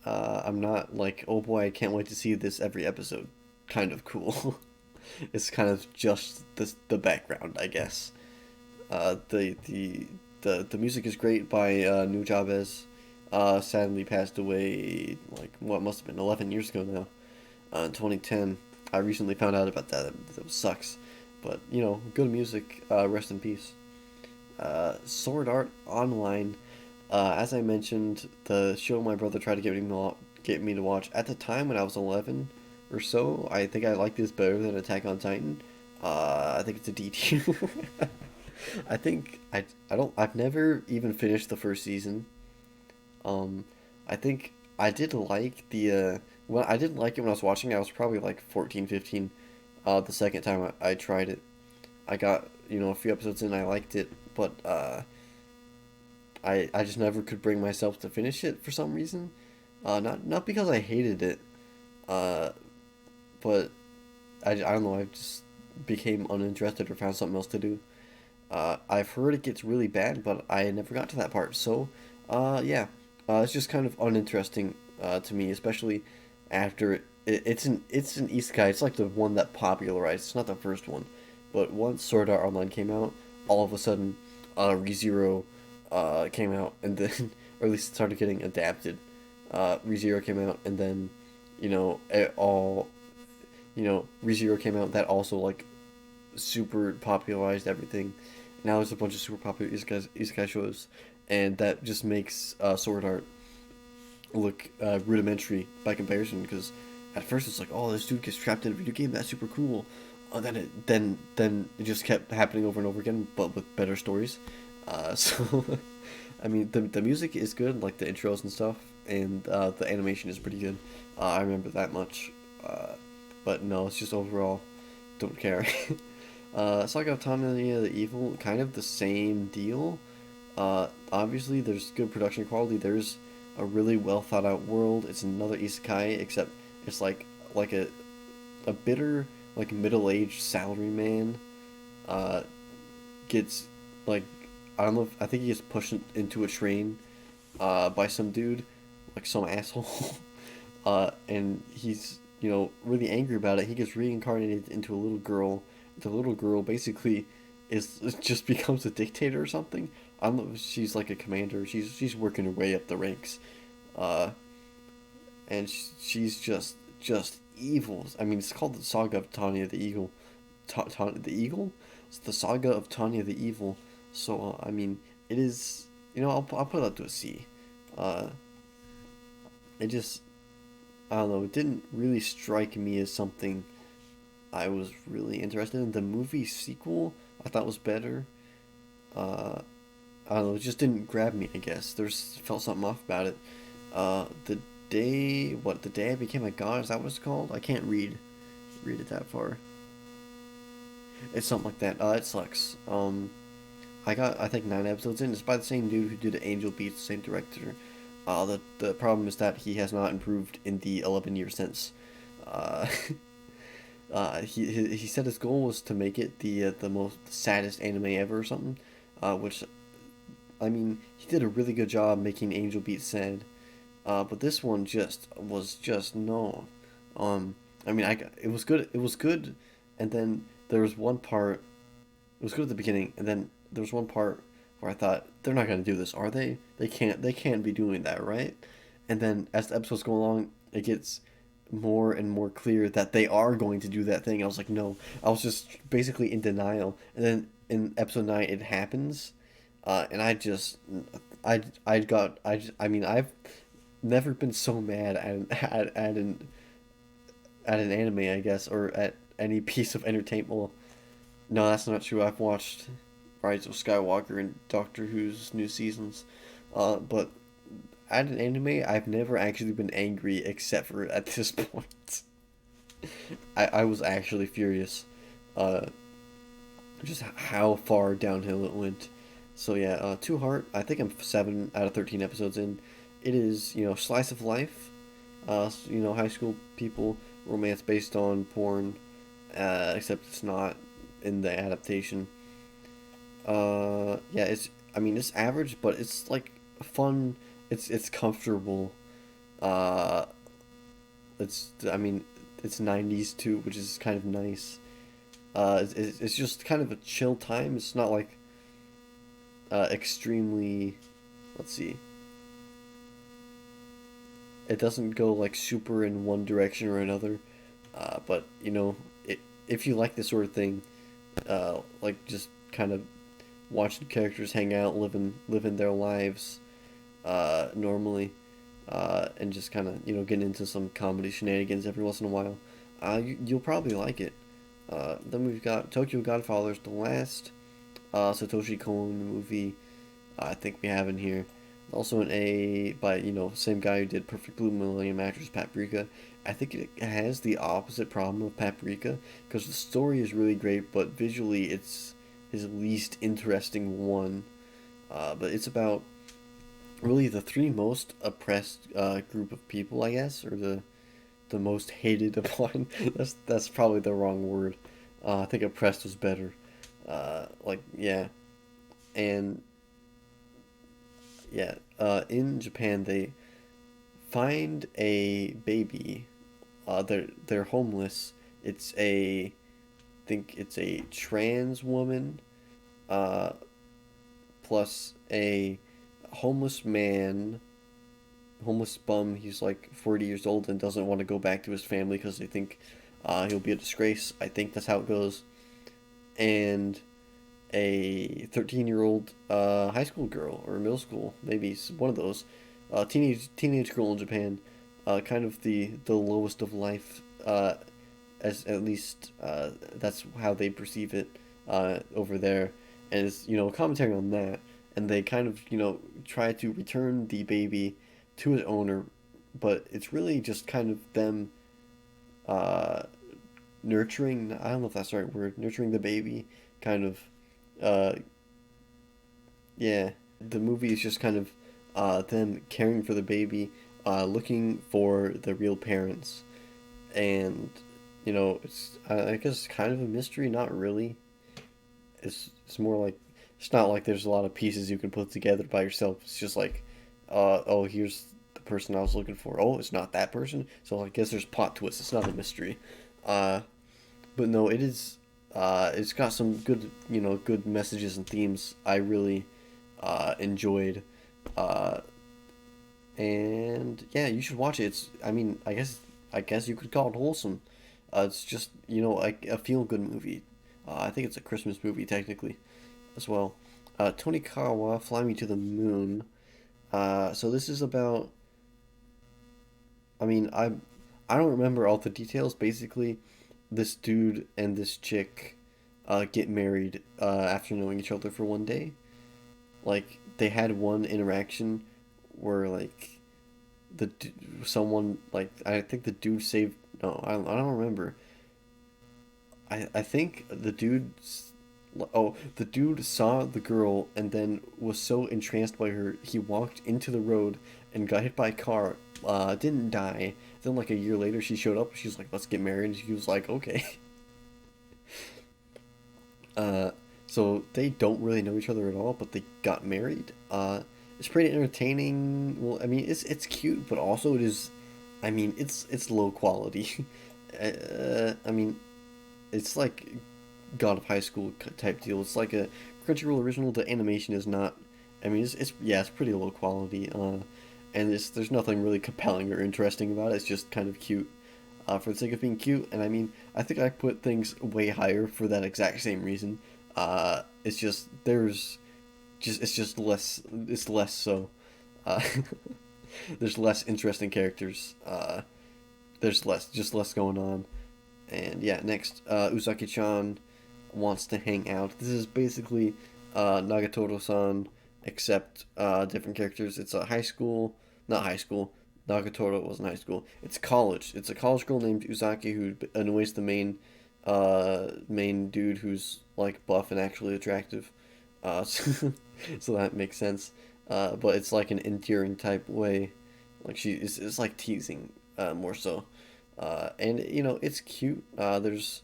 I'm not like, oh boy, I can't wait to see this every episode. Kind of cool. It's kind of just the background, I guess. The music is great by Nujabes. Sadly passed away like what must have been 11 years ago now. In 2010, I recently found out about that. That sucks, but you know, good music. Rest in peace. Sword Art Online. As I mentioned, the show my brother tried to get me to watch at the time when I was 11 or so. I think I like this better than Attack on Titan. I think it's a D tier. I think I've never even finished the first season. Um, I think I did like well, I didn't like it when I was watching. I was probably like 14, 15. The second time I tried it. I got, you know, a few episodes in, I liked it, but I just never could bring myself to finish it for some reason. Not because I hated it, uh, but I don't know, I just became uninterested or found something else to do. I've heard it gets really bad, but I never got to that part. So, yeah, it's just kind of uninteresting to me, especially after it's an isekai. It's like the one that popularized. It's not the first one, but once Sword Art Online came out, all of a sudden, ReZero came out, and then or at least started getting adapted. ReZero came out, and then you know it all ReZero came out. That also like super popularized everything. Now there's a bunch of super popular isekai shows, and that just makes Sword Art look rudimentary by comparison. Because at first it's like, oh, this dude gets trapped in a video game. That's super cool. Then it just kept happening over and over again, but with better stories. So, I mean, the music is good, like the intros and stuff, and the animation is pretty good. I remember that much. But no, it's just overall, don't care. Saga of Tanya the Evil, kind of the same deal. Obviously, there's good production quality. There's a really well thought out world. It's another isekai, except it's like a bitter, like middle aged salaryman, gets like I don't know. I think he gets pushed into a train, by some dude, like some asshole, and he's really angry about it. He gets reincarnated into a little girl. The little girl basically is just becomes a dictator or something. I don't know if she's like a commander. She's working her way up the ranks, uh, and she's just evil. I mean, it's called the Saga of Tanya the Eagle. The Eagle? It's the Saga of Tanya the Evil. So I mean, it is. I'll put that to a C. Uh, it just I don't know. It didn't really strike me as something I was really interested in. The movie sequel I thought was better. Uh, I don't know. It just didn't grab me. I guess there's felt something off about it. The day I became a god, is that what it's called? I can't read it that far. It's something like that. It sucks. I got I think 9 episodes in. It's by the same dude who did Angel Beats, the same director. The problem is that he has not improved in the 11 years since. Uh, he said his goal was to make it the most saddest anime ever or something. Which I mean, he did a really good job making Angel Beats sad. But this one just no. I mean, it was good. It was good, and then there was one part. It was good at the beginning, and then there was one part where I thought they're not gonna do this, are they? They can't be doing that, right? And then as the episodes go along, it gets more and more clear that they are going to do that thing. I was like, no. I was just basically in denial, and then in episode 9, it happens, and I mean, I've never been so mad at an anime, I guess, or at any piece of entertainment. Well, no, that's not true. I've watched Rise of Skywalker and Doctor Who's new seasons, but at an anime, I've never actually been angry except for at this point. I was actually furious. Uh, just how far downhill it went. So yeah, Two Heart. I think I'm 7 out of 13 episodes in. It is, you know, slice of life. You know, high school people, romance based on porn, except it's not in the adaptation. Yeah, it's. I mean, it's average, but it's like fun. It's comfortable. Uh, it's. I mean, it's 90s too, which is kind of nice. It's just kind of a chill time. It's not like extremely. Let's see. It doesn't go like super in one direction or another. But you know, if you like this sort of thing, like just kind of watching characters hang out, living their lives normally, and just kind of, you know, getting into some comedy shenanigans every once in a while, you'll probably like it. Then we've got Tokyo Godfathers, the last Satoshi Kon movie I think we have in here. Also an A by, you know, same guy who did Perfect Blue Millennium Actress Paprika. I think it has the opposite problem of Paprika because the story is really great, but visually it's his least interesting one. But it's about really the three most oppressed group of people, I guess, or the most hated upon. That's probably the wrong word. I think oppressed was better. Like yeah, and yeah. In Japan, they find a baby. They're homeless. It's a, I think it's a trans woman. Uh, plus a homeless man, homeless bum. He's like 40 years old and doesn't want to go back to his family because they think he'll be a disgrace. I think that's how it goes. And a 13-year-old high school girl or middle school, maybe one of those, teenage girl in Japan, kind of the lowest of life, as at least that's how they perceive it over there, and it's, you know, commentary on that, and they kind of, you know, try to return the baby to its owner, but it's really just kind of them uh, nurturing. I don't know if that's the right word. Nurturing the baby, kind of. Uh, yeah, the movie is just kind of them caring for the baby, looking for the real parents, and you know, it's I guess kind of a mystery. Not really. It's more like it's not like there's a lot of pieces you can put together by yourself. It's just like, oh, here's the person I was looking for. Oh, it's not that person. So I guess there's plot twists. It's not a mystery. Uh, but no, it is. It's got some good, you know, good messages and themes. I really enjoyed, uh, and yeah, you should watch it. It's, I mean, I guess you could call it wholesome. It's just, you know, like a feel good movie. I think it's a Christmas movie technically, as well. Tonikawa, Fly Me to the Moon. So this is about. I mean, I don't remember all the details. Basically, this dude and this chick get married after knowing each other for one day. Like they had one interaction where like someone, like, I think the dude saved, no, I don't remember. I think the oh, the dude saw the girl and then was so entranced by her he walked into the road and got hit by a car. Didn't die. Then like a year later she showed up. She's like, let's get married. And he was like, okay. Uh, so they don't really know each other at all, but they got married. It's pretty entertaining. Well, I mean, it's cute, but also it is. I mean, it's low quality. I mean, it's like God of High School type deal. It's like a Crunchyroll original. The animation is not. I mean, it's yeah, it's pretty low quality. And there's nothing really compelling or interesting about it. It's just kind of cute, for the sake of being cute. And I mean, I think I put things way higher for that exact same reason. It's just it's just less. It's less so. Uh, there's less interesting characters. There's less going on. And yeah, next, Uzaki-chan wants to hang out. This is basically Nagatoro-san, except different characters. It's a high school, not high school. Nagatoro wasn't high school. It's college. It's a college girl named Uzaki who annoys the main dude who's like buff and actually attractive. So that makes sense. But it's like an endearing type way. Like it's like teasing, more so. And it's cute. There's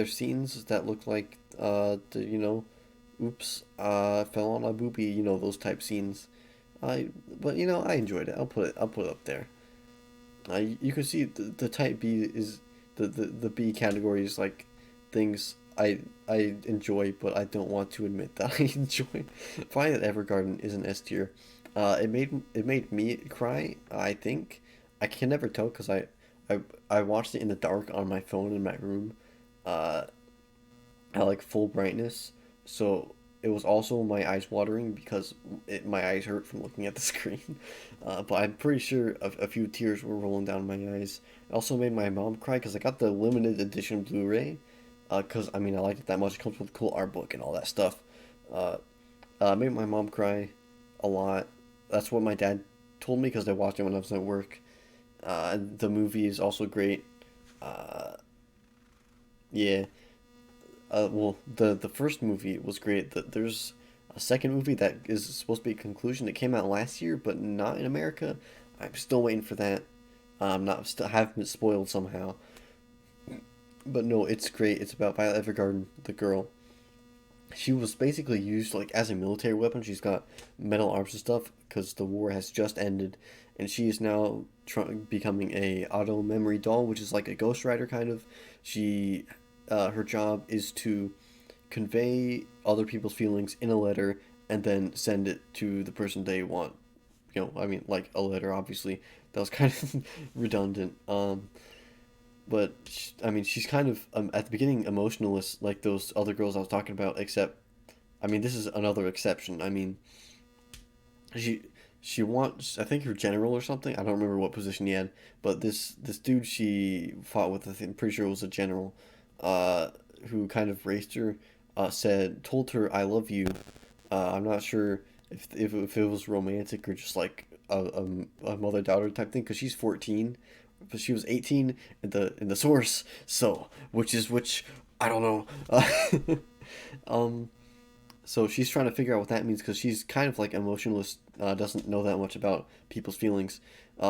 scenes that look like oops, fell on my boobie, those type scenes. But I enjoyed it. I'll put it up there. You can see the type B is the B category is like things I enjoy, but I don't want to admit that I enjoy. Violet Evergarden is an S tier. It made me cry. I think I can never tell because I watched it in the dark on my phone in my room, uh, at like full brightness. So it was also my eyes watering because my eyes hurt from looking at the screen. But I'm pretty sure a few tears were rolling down my eyes. It also made my mom cry because I got the limited edition Blu-ray. Because I mean I liked it that much. It comes with a cool art book and all that stuff. Uh, made my mom cry a lot. That's what my dad told me because I watched it when I was at work. The movie is also great. Uh, yeah. Well, the first movie was great. There's a second movie that is supposed to be a conclusion. It came out last year, but not in America. I'm still waiting for that. Not still haven't been spoiled somehow. But no, it's great. It's about Violet Evergarden, the girl. She was basically used like as a military weapon. She's got metal arms and stuff because the war has just ended, and she is now becoming a auto memory doll, which is like a Ghost Rider kind of. She, her job is to convey other people's feelings in a letter and then send it to the person they want. I mean, like a letter, obviously. That was kind of redundant. But I mean, she's kind of at the beginning emotionless, like those other girls I was talking about. Except, I mean, this is another exception. I mean, she she wants, I think, her general or something. I don't remember what position he had, but this dude she fought with, I'm pretty sure it was a general, uh, who kind of raced her. Told her I love you. I'm not sure if it was romantic or just like a mother daughter type thing because she's 14, but she was 18 in the source. So which is which, I don't know. Um, so she's trying to figure out what that means because she's kind of like emotionless, doesn't know that much about people's feelings.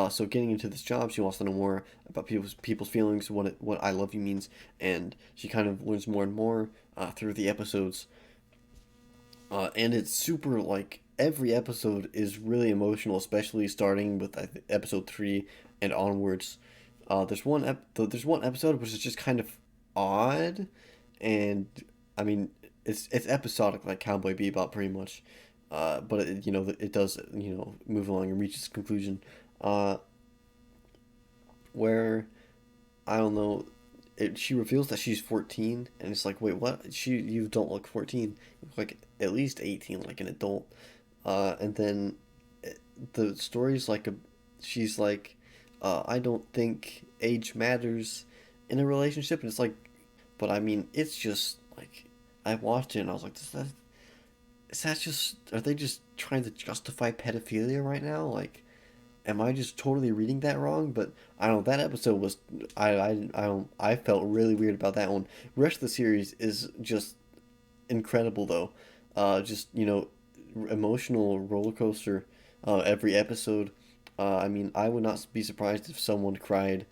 So getting into this job, she wants to know more about people's feelings, what I love you means, and she kind of learns more and more through the episodes. And it's super like every episode is really emotional, especially starting with episode 3 and onwards. There's one episode which is just kind of odd, and I mean it's episodic like Cowboy Bebop pretty much, but it does move along and reach its conclusion, uh, where I don't know. She reveals that she's 14, and it's like, wait, what? You don't look 14. You look like at least 18, like an adult. And then the story's like she's like, I don't think age matters in a relationship, and it's like, but I mean, it's just like, I watched it and I was like, is that just, are they just trying to justify pedophilia right now? Like, am I just totally reading that wrong? But I don't know. That episode was I felt really weird about that one. The rest of the series is just incredible though. Just emotional roller coaster. Every episode. I mean, I would not be surprised if someone cried.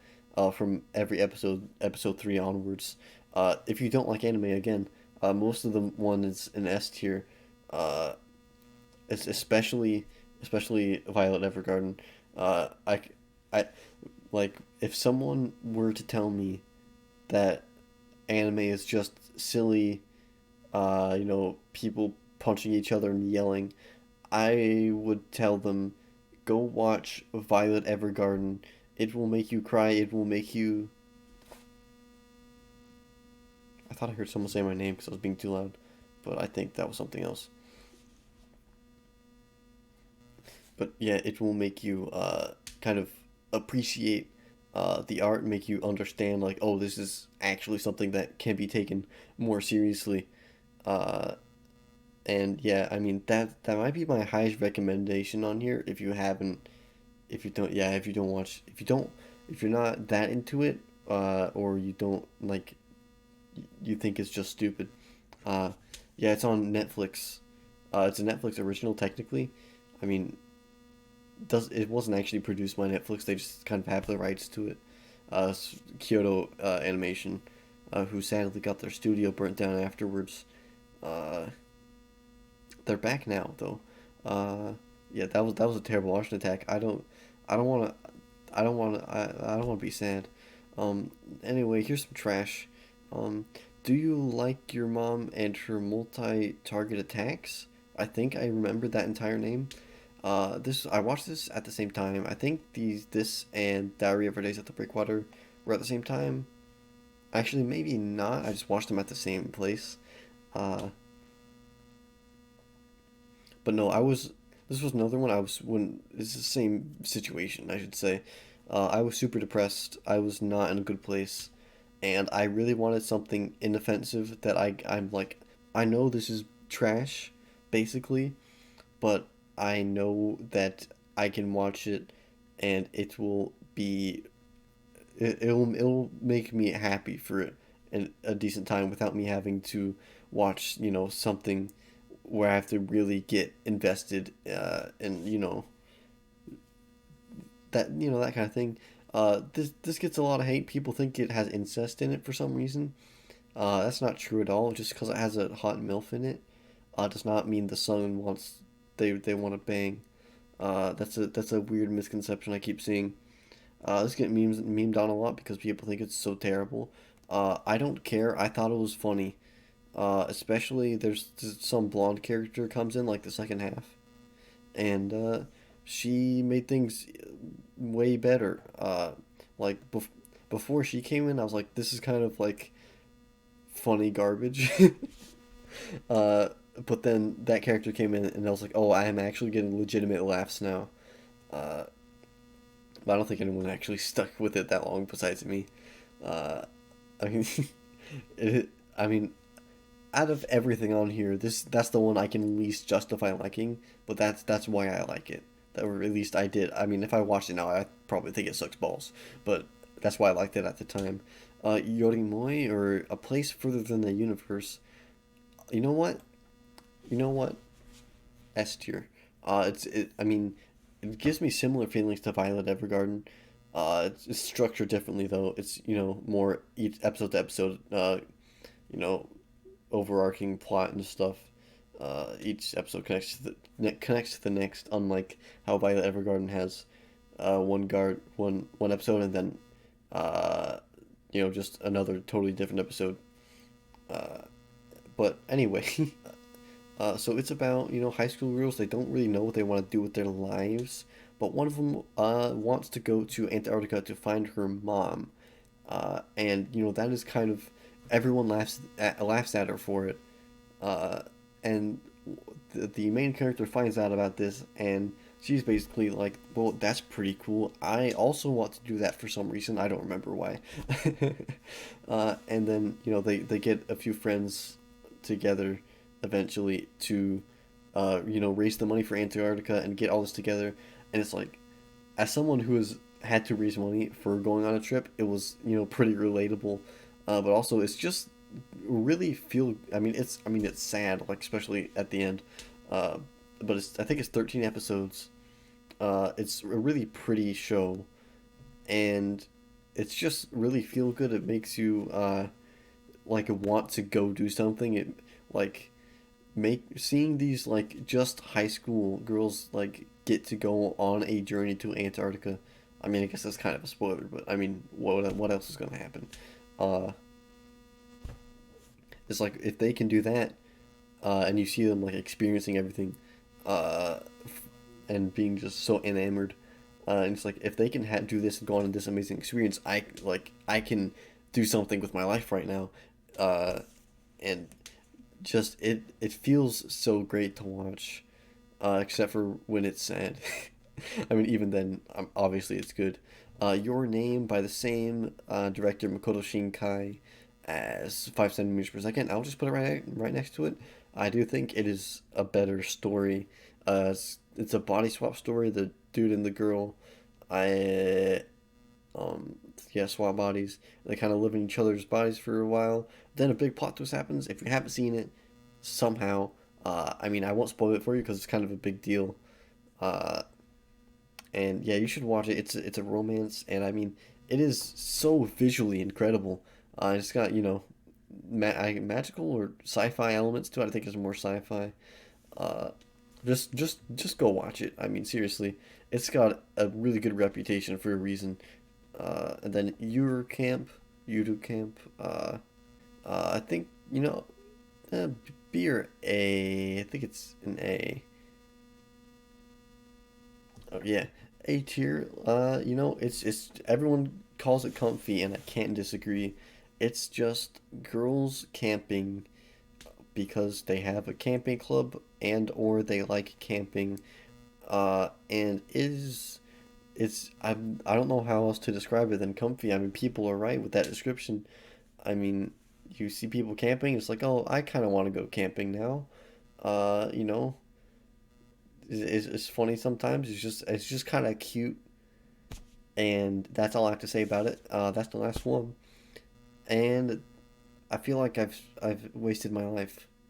From every episode 3 onwards. If you don't like anime, again, most of the one is an S tier. Uh, it's especially Violet Evergarden. I, I like if someone were to tell me that anime is just silly, people punching each other and yelling, I would tell them, go watch Violet Evergarden. It will make you cry. It will make you. I thought I heard someone say my name because I was being too loud, but I think that was something else. But yeah, it will make you kind of appreciate the art, make you understand like, oh, this is actually something that can be taken more seriously. Uh, and yeah, I mean that might be my highest recommendation on here if you haven't. if you're not that into it, or you don't like, you think it's just stupid. Uh, yeah, it's on Netflix. It's a Netflix original technically. I mean, does it wasn't actually produced by Netflix. They just kind of have the rights to it. Kyoto Animation, who sadly got their studio burnt down afterwards. Uh, they're back now though. Uh, yeah, that was a terrible arson attack. I don't want to, I don't want to be sad. Anyway, here's some trash. Um, do you like your mom and her multi-target attacks? I think I remember that entire name. This I watched this at the same time. I think this and Diary of a Days at the Breakwater were at the same time. Actually, maybe not. I just watched them at the same place. Uh, but no, I was. This was another one. I was when it's the same situation. I should say. I was super depressed. I was not in a good place, and I really wanted something inoffensive that I'm like. I know this is trash, basically, but I know that I can watch it, and it'll make me happy for a decent time without me having to watch something where I have to really get invested and that kind of thing. This gets a lot of hate. People think it has incest in it for some reason. That's not true at all. Just because it has a hot milf in it, does not mean the son wants they want to bang. That's a weird misconception I keep seeing. This get memed on a lot because people think it's so terrible. I don't care. I thought it was funny. Especially there's some blonde character comes in like the second half, and she made things way better. Like before she came in, I was like, this is kind of like funny garbage. uh, but then that character came in, and I was like, oh, I am actually getting legitimate laughs now. Uh, but I don't think anyone actually stuck with it that long besides me. Uh, I mean, it, I mean, out of everything on here, that's the one I can least justify liking. But that's why I like it. That or at least I did. I mean, if I watched it now, I probably think it sucks balls. But that's why I liked it at the time. Yorimoi, or A Place Further Than the Universe. You know what? You know what? S tier. I mean, it gives me similar feelings to Violet Evergarden. It's structured differently though. It's more each episode to episode. You know, overarching plot and stuff. Each episode connects to the next. Unlike how Violet Evergarden has one episode and then uh, just another totally different episode. Uh, but anyway, so it's about high school girls. They don't really know what they want to do with their lives, but one of them wants to go to Antarctica to find her mom, and that is kind of everyone laughs at her for it, and the main character finds out about this, and she's basically like, well, that's pretty cool. I also want to do that for some reason. I don't remember why. And then they get a few friends together eventually to raise the money for Antarctica and get all this together. And it's like, as someone who has had to raise money for going on a trip, it was pretty relatable. But also it's just really feel. It's sad, like especially at the end. Uh, but I think it's 13 episodes. It's a really pretty show, and it's just really feel good. It makes you like want to go do something. It like make seeing these like just high school girls like get to go on a journey to Antarctica. I mean, I guess that's kind of a spoiler, but I mean, what else is gonna happen? Uh, it's like if they can do that, and you see them like experiencing everything, uh, and being just so enamored, and it's like if they can do this and go on this amazing experience, I can do something with my life right now, and just it feels so great to watch, except for when it's sad. I mean, even then, obviously it's good. Your Name by the same director Makoto Shinkai as 5 centimeters per second. I'll just put it right next to it. I do think it is a better story. It's a body swap story. The dude and the girl. I um yeah, swap bodies. They kind of live in each other's bodies for a while. Then a big plot twist happens. If you haven't seen it, somehow, I mean, I won't spoil it for you because it's kind of a big deal. Uh, and yeah, you should watch it. It's a romance, and I mean, it is so visually incredible. It's got magical or sci-fi elements to it. I think it's more sci-fi. Uh, just go watch it. I mean, seriously, it's got a really good reputation for a reason. And then Yuru Camp. I think uh, B or A. I think it's an A. Oh yeah, A tier. It's everyone calls it comfy, and I can't disagree. It's just girls camping because they have a camping club and or they like camping. And I don't know how else to describe it than comfy. I mean, people are right with that description. I mean, you see people camping, it's like, oh, I kind of want to go camping now. Uh, you know, it's funny sometimes. It's just kind of cute, and that's all I have to say about it. That's the last one, and I feel like I've wasted my life.